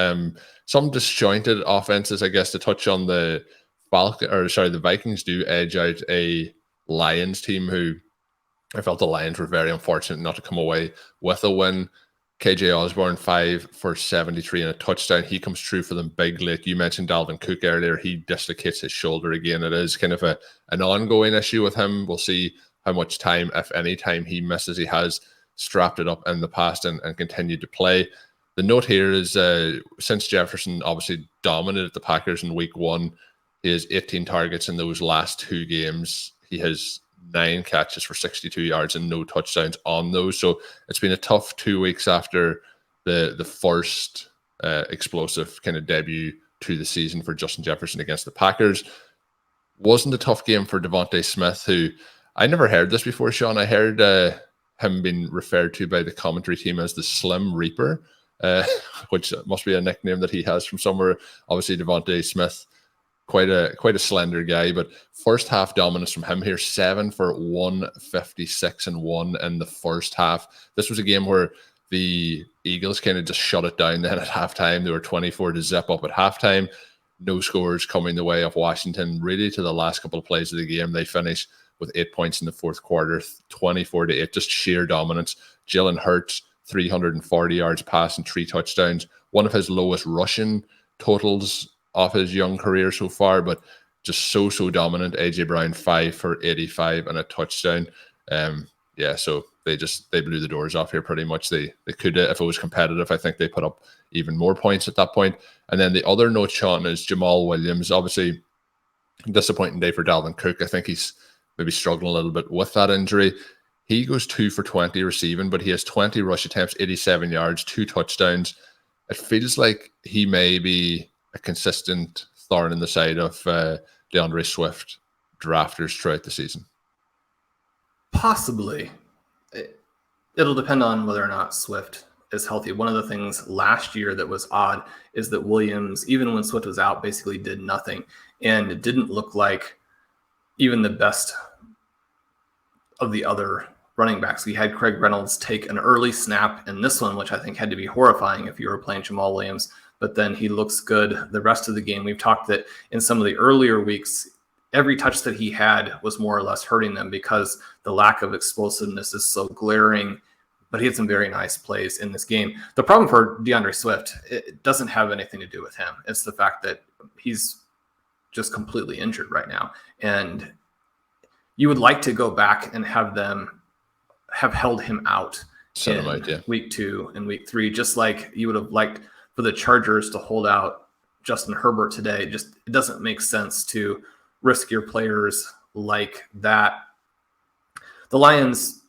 Some disjointed offenses, I guess, to touch on the the Vikings do edge out a Lions team who I felt the Lions were very unfortunate not to come away with a win. KJ Osborne, 5 for 73 and a touchdown. He comes through for them big late. You mentioned Dalvin Cook earlier. He dislocates his shoulder again. It is kind of an ongoing issue with him. We'll see how much time, if any time, he misses. He has strapped it up in the past and continued to play. The note here is since Jefferson obviously dominated the Packers in week 1, he has 18 targets in those last 2 games. He has 9 catches for 62 yards and no touchdowns on those. So it's been a tough 2 weeks after the first explosive kind of debut to the season for Justin Jefferson against the Packers. Wasn't a tough game for Devonta Smith, who I never heard this before, Shawn. I heard him being referred to by the commentary team as the Slim Reaper, which must be a nickname that he has from somewhere. Obviously, Devonta Smith, quite a slender guy, but first half dominance from him here, 7 for 156 and 1 in the first half. This was a game where the Eagles kind of just shut it down then at halftime. They were 24 to zip up at halftime. No scores coming the way of Washington. Really, to the last couple of plays of the game, they finished with 8 points in the fourth quarter, 24 to 8, just sheer dominance. Jalen Hurts, 340 yards passing, 3 touchdowns. One of his lowest rushing totals of his young career so far, but just so dominant. AJ Brown, 5 for 85 and a touchdown. So they blew the doors off here pretty much. They could, if it was competitive, I think they put up even more points at that point. And then the other note, Shawn, is Jamal Williams. Obviously, disappointing day for Dalvin Cook. I think he's maybe struggling a little bit with that injury. He goes 2 for 20 receiving, but he has 20 rush attempts, 87 yards, 2 touchdowns. It feels like he may be a consistent thorn in the side of DeAndre Swift drafters throughout the season. Possibly. It'll depend on whether or not Swift is healthy. One of the things last year that was odd is that Williams, even when Swift was out, basically did nothing. And it didn't look like even the best of the other running backs. We had Craig Reynolds take an early snap in this one, which I think had to be horrifying if you were playing Jamal Williams. But then he looks good the rest of the game. We've talked that in some of the earlier weeks, every touch that he had was more or less hurting them because the lack of explosiveness is so glaring. But he had some very nice plays in this game. The problem for DeAndre Swift, it doesn't have anything to do with him. It's the fact that he's just completely injured right now. And you would like to go back and have them have held him out week 2 and week 3, just like you would have liked for the Chargers to hold out Justin Herbert today. It doesn't make sense to risk your players like that. The Lions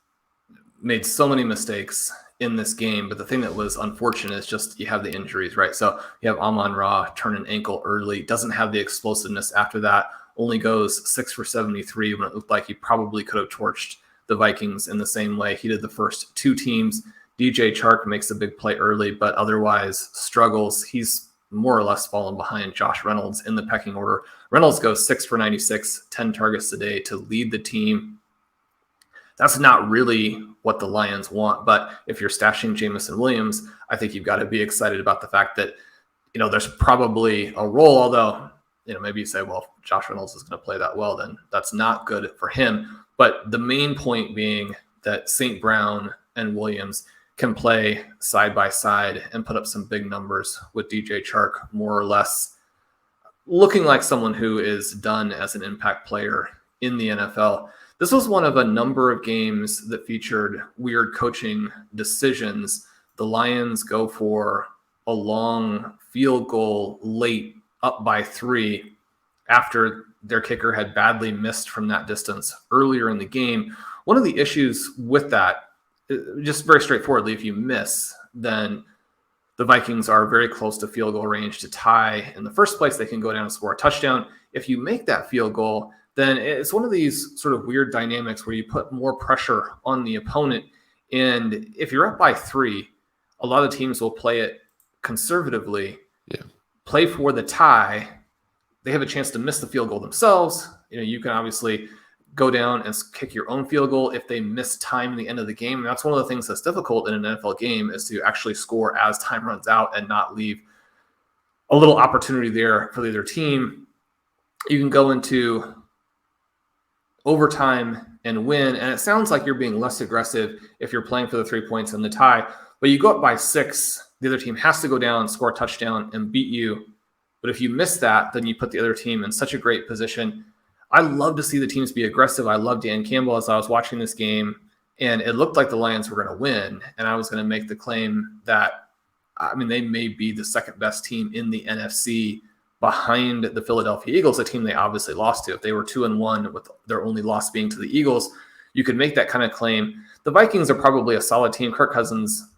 made so many mistakes in this game, but the thing that was unfortunate is just you have the injuries, right? So you have Amon-Ra turn an ankle early, doesn't have the explosiveness after that, only goes 6 for 73 when it looked like he probably could have torched the Vikings in the same way he did the first 2 teams. DJ Chark makes a big play early, but otherwise struggles. He's more or less fallen behind Josh Reynolds in the pecking order. Reynolds goes 6 for 96, 10 targets today to lead the team. That's not really what the Lions want, but if you're stashing Jameson Williams, I think you've got to be excited about the fact that, there's probably a role, although, maybe you say, well, if Josh Reynolds is going to play that well, then that's not good for him. But the main point being that St. Brown and Williams can play side by side and put up some big numbers with DJ Chark, more or less looking like someone who is done as an impact player in the NFL. This was one of a number of games that featured weird coaching decisions. The Lions go for a long field goal late, up by 3, after their kicker had badly missed from that distance earlier in the game. One of the issues with that, just very straightforwardly, if you miss, then the Vikings are very close to field goal range to tie. In the first place, they can go down and score a touchdown. If you make that field goal, then it's one of these sort of weird dynamics where you put more pressure on the opponent. And if you're up by 3, a lot of teams will play it conservatively, play for the tie. They have a chance to miss the field goal themselves. You can obviously go down and kick your own field goal if they miss time in the end of the game. And that's one of the things that's difficult in an NFL game, is to actually score as time runs out and not leave a little opportunity there for the other team. You can go into overtime and win, and it sounds like you're being less aggressive if you're playing for the 3 points and the tie, but you go up by 6, the other team has to go down, score a touchdown, and beat you. But if you miss that, then you put the other team in such a great position. I love to see the teams be aggressive. I love Dan Campbell as I was watching this game, and it looked like the Lions were going to win, and I was going to make the claim that, they may be the second best team in the NFC behind the Philadelphia Eagles, a team they obviously lost to. If they were 2-1 with their only loss being to the Eagles, you could make that kind of claim. The Vikings are probably a solid team. Kirk Cousins,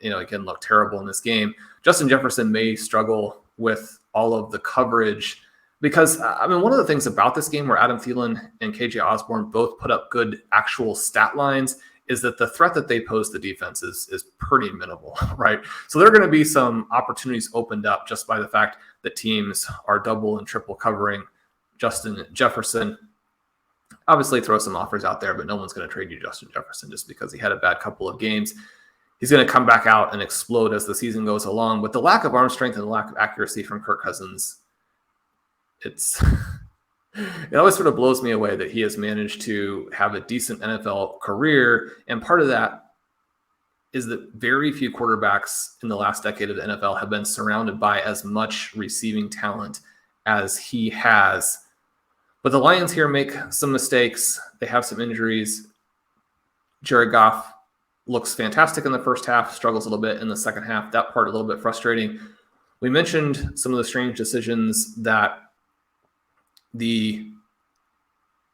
again, looked terrible in this game. Justin Jefferson may struggle with all of the coverage because, one of the things about this game where Adam Thielen and KJ Osborne both put up good actual stat lines is that the threat that they pose to defense is pretty minimal, right? So there are going to be some opportunities opened up just by the fact that teams are double and triple covering Justin Jefferson. Obviously throw some offers out there, but no one's going to trade you Justin Jefferson just because he had a bad couple of games. He's going to come back out and explode as the season goes along. But the lack of arm strength and the lack of accuracy from Kirk Cousins, it always sort of blows me away that he has managed to have a decent NFL career. And part of that is that very few quarterbacks in the last decade of the NFL have been surrounded by as much receiving talent as he has. But the Lions here make some mistakes. They have some injuries. Jared Goff looks fantastic in the first half, struggles a little bit in the second half. That part a little bit frustrating. We mentioned some of the strange decisions that the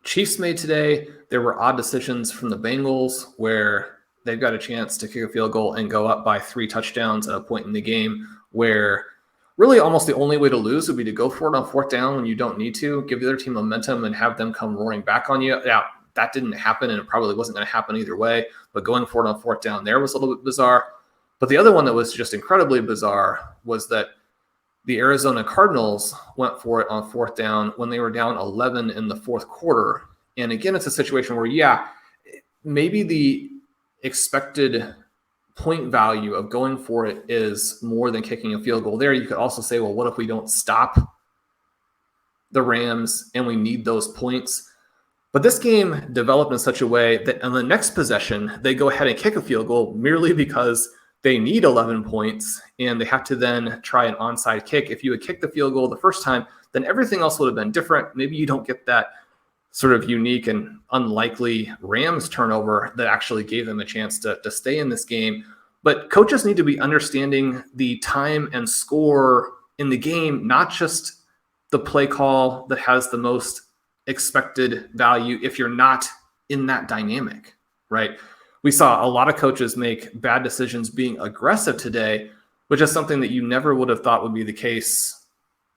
Chiefs made today. There were odd decisions from the Bengals where they've got a chance to kick a field goal and go up by 3 touchdowns at a point in the game where really almost the only way to lose would be to go for it on 4th down when you don't need to, give the other team momentum and have them come roaring back on you. Now, that didn't happen, and it probably wasn't going to happen either way, but going for it on 4th down there was a little bit bizarre. But the other one that was just incredibly bizarre was that the Arizona Cardinals went for it on 4th down when they were down 11 in the 4th quarter. And again, it's a situation where, maybe the expected point value of going for it is more than kicking a field goal there. You could also say, well, what if we don't stop the Rams and we need those points? But this game developed in such a way that on the next possession, they go ahead and kick a field goal merely because they need 11 points and they have to then try an onside kick. If you had kicked the field goal the first time, then everything else would have been different. Maybe you don't get that sort of unique and unlikely Rams turnover that actually gave them a chance to stay in this game. But coaches need to be understanding the time and score in the game, not just the play call that has the most expected value if you're not in that dynamic, right? We saw a lot of coaches make bad decisions being aggressive today, which is something that you never would have thought would be the case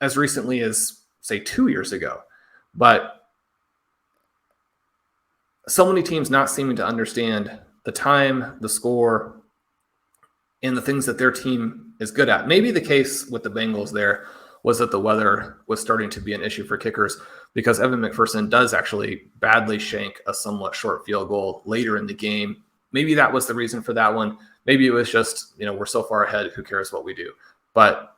as recently as, say, 2 years ago. But so many teams not seeming to understand the time, the score, and the things that their team is good at. Maybe the case with the Bengals there was that the weather was starting to be an issue for kickers because Evan McPherson does actually badly shank a somewhat short field goal later in the game. Maybe that was the reason for that one. Maybe it was just, we're so far ahead, who cares what we do? But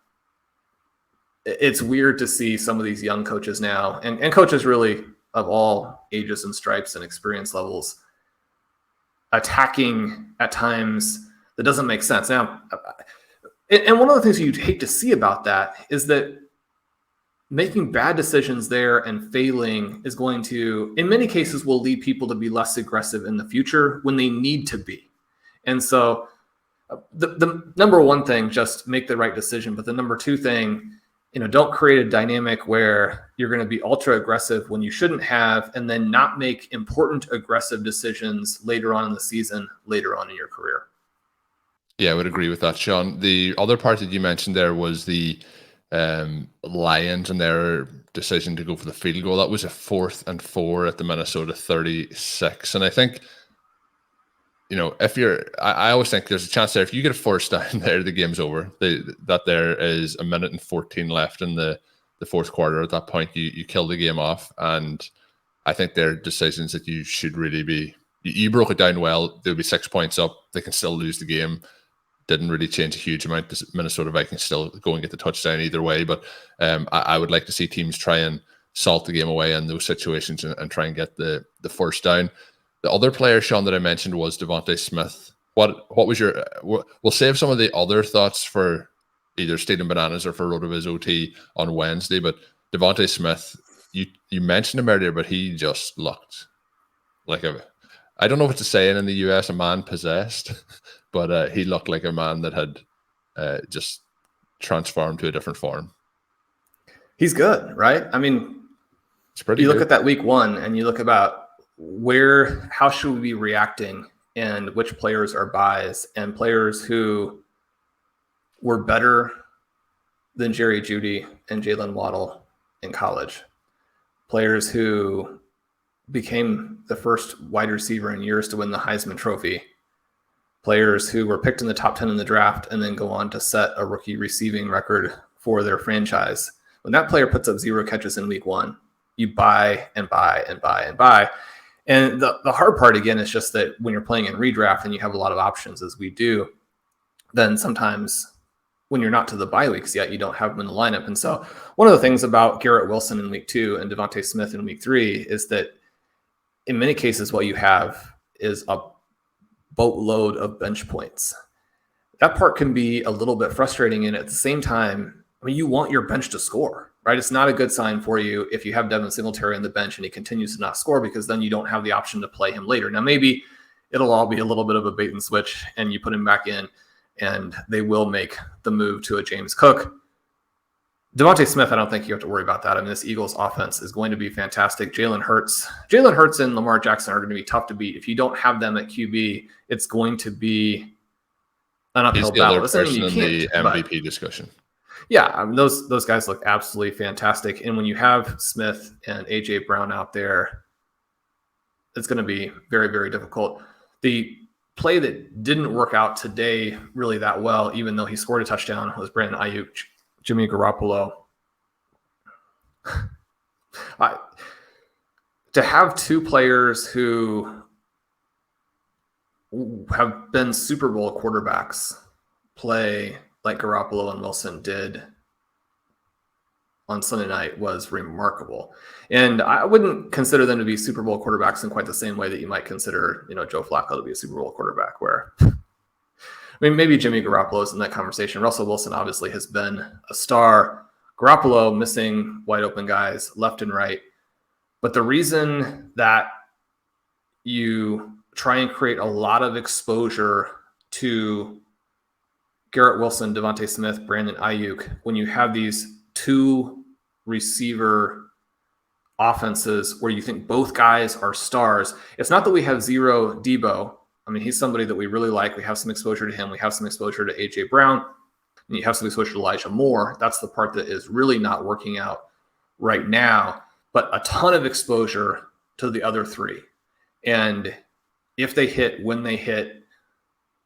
it's weird to see some of these young coaches now, and coaches really of all ages and stripes and experience levels, attacking at times that doesn't make sense. Now, and one of the things you'd hate to see about that is that making bad decisions there and failing is going to, in many cases, will lead people to be less aggressive in the future when they need to be. And so the number one thing, just make the right decision. But the number two thing, don't create a dynamic where you're going to be ultra aggressive when you shouldn't have, and then not make important aggressive decisions later on in the season, later on in your career. Yeah, I would agree with that, Shawn. The other part that you mentioned there was the Lions and their decision to go for the field goal. That was a 4th and 4 at the Minnesota 36. And I think, I always think there's a chance there, if you get a first down there, the game's over. That there is 1:14 left in the 4th quarter. At that point, you kill the game off. And I think they're decisions that you should really be. You broke it down well. They'll be 6 points up. They can still lose the game. Didn't really change a huge amount. The Minnesota Vikings still go and get the touchdown either way. But I would like to see teams try and salt the game away in those situations and try and get the first down. The other player, Shawn, that I mentioned was Devonta Smith. What was your? We'll save some of the other thoughts for either Stealing Bananas or for RotoViz OT on Wednesday. But Devonta Smith, you mentioned him earlier, but he just looked like I don't know if it's a saying in the US, a man possessed, but he looked like a man that had just transformed to a different form. He's good, right? I mean, it's pretty. You look at that week 1 and you look about how should we be reacting and which players are buys, and players who were better than Jerry Jeudy and Jaylen Waddle in college, players who became the first wide receiver in years to win the Heisman Trophy, players who were picked in the top 10 in the draft and then go on to set a rookie receiving record for their franchise. When that player puts up 0 catches in week 1, you buy and buy and buy and buy. And the hard part, again, is just that when you're playing in redraft and you have a lot of options, as we do, then sometimes when you're not to the bye weeks yet, you don't have them in the lineup. And so one of the things about Garrett Wilson in week 2 and Devonta Smith in week 3 is that in many cases, what you have is a boatload of bench points. That part can be a little bit frustrating. And at the same time, I mean, you want your bench to score, right? It's not a good sign for you if you have Devin Singletary on the bench and he continues to not score, because then you don't have the option to play him later. Now, maybe it'll all be a little bit of a bait and switch and you put him back in and they will make the move to a James Cook. Devonta Smith, I don't think you have to worry about that. I mean, this Eagles offense is going to be fantastic. Jalen Hurts and Lamar Jackson are going to be tough to beat. If you don't have them at QB, it's going to be an uphill battle. He's the other person in the MVP discussion. Yeah, those guys look absolutely fantastic. And when you have Smith and A.J. Brown out there, it's going to be very, very difficult. The play that didn't work out today really that well, even though he scored a touchdown, was Brandon Ayuk, Jimmy Garoppolo. To have 2 players who have been Super Bowl quarterbacks play like Garoppolo and Wilson did on Sunday night was remarkable. And I wouldn't consider them to be Super Bowl quarterbacks in quite the same way that you might consider, Joe Flacco to be a Super Bowl quarterback, where, I mean, maybe Jimmy Garoppolo is in that conversation. Russell Wilson obviously has been a star. Garoppolo missing wide open guys left and right. But the reason that you try and create a lot of exposure to Garrett Wilson, Devonta Smith, Brandon Ayuk, when you have these 2 receiver offenses where you think both guys are stars, it's not that we have 0 Debo. I mean, he's somebody that we really like. We have some exposure to him. We have some exposure to A.J. Brown. And you have some exposure to Elijah Moore. That's the part that is really not working out right now. But a ton of exposure to the other 3. And if they hit, when they hit,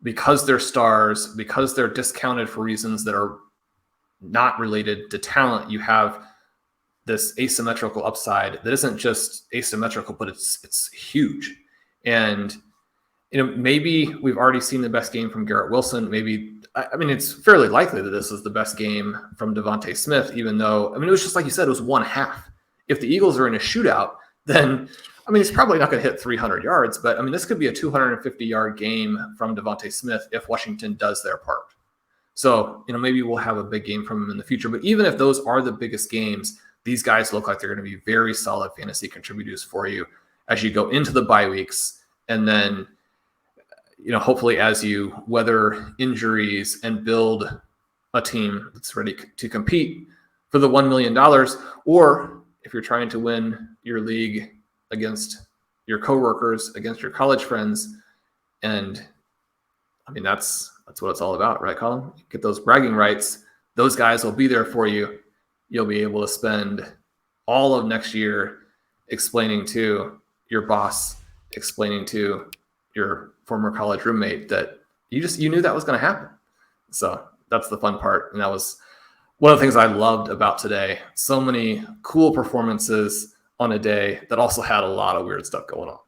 because they're stars, because they're discounted for reasons that are not related to talent, you have this asymmetrical upside that isn't just asymmetrical, but it's huge. And maybe we've already seen the best game from Garrett Wilson. Maybe, I mean, it's fairly likely that this is the best game from Devonta Smith, even though, I mean, it was just like you said, it was 1/2. If the Eagles are in a shootout, then, I mean, he's probably not going to hit 300 yards, but I mean, this could be a 250-yard game from Devonta Smith if Washington does their part. So, maybe we'll have a big game from him in the future. But even if those are the biggest games, these guys look like they're going to be very solid fantasy contributors for you as you go into the bye weeks. And then, hopefully as you weather injuries and build a team that's ready to compete for the $1 million, or if you're trying to win your league against your coworkers, against your college friends. And I mean, that's what it's all about, right, Colm? Get those bragging rights. Those guys will be there for you. You'll be able to spend all of next year explaining to your boss, explaining to your former college roommate that you knew that was going to happen. So that's the fun part. And that was one of the things I loved about today. So many cool performances on a day that also had a lot of weird stuff going on.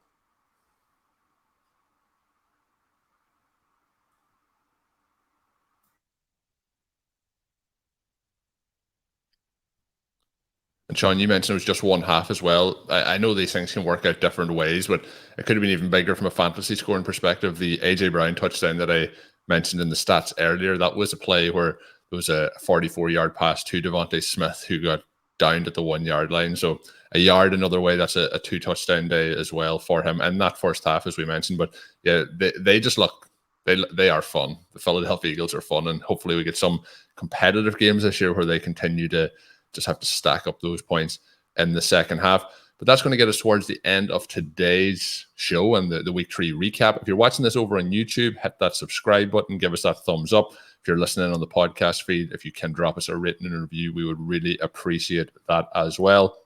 And Shawn, you mentioned it was just one half as well. I know these things can work out different ways, but it could have been even bigger from a fantasy scoring perspective. The AJ Brown touchdown that I mentioned in the stats earlier, that was a play where there was a 44-yard pass to Devonta Smith who got downed at the 1 yard line. So a yard another way, that's a 2 touchdown day as well for him. And that first half, as we mentioned. But yeah, they just look, they are fun. The Philadelphia Eagles are fun. And hopefully we get some competitive games this year where they continue to just have to stack up those points in the second half. But that's going to get us towards the end of today's show and the week 3 recap. If you're watching this over on YouTube, hit that subscribe button, give us that thumbs up. If you're listening on the podcast feed, if you can drop us a rating and review, we would really appreciate that as well.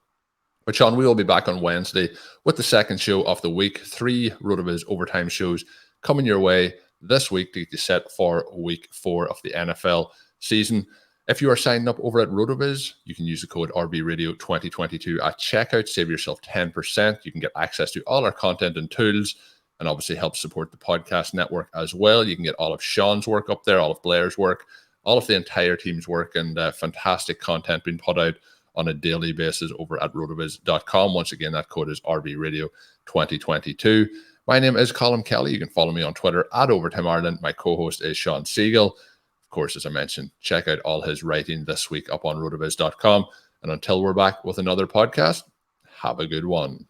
But Shawn, we will be back on Wednesday with the second show of the week. 3 RotoViz overtime shows coming your way this week to get you set for week 4 of the NFL season. If you are signing up over at RotoViz, you can use the code RBRadio2022 at checkout, save yourself 10%. You can get access to all our content and tools, and obviously help support the podcast network as well. You can get all of Shawn's work up there, all of Blair's work, all of the entire team's work, and fantastic content being put out on a daily basis over at rotoviz.com. Once again, that code is RBRadio2022. My name is Colm Kelly. You can follow me on Twitter at Overtime Ireland. My co-host is Shawn Siegele. Of course, as I mentioned, check out all his writing this week up on rotoviz.com. And until we're back with another podcast, have a good one.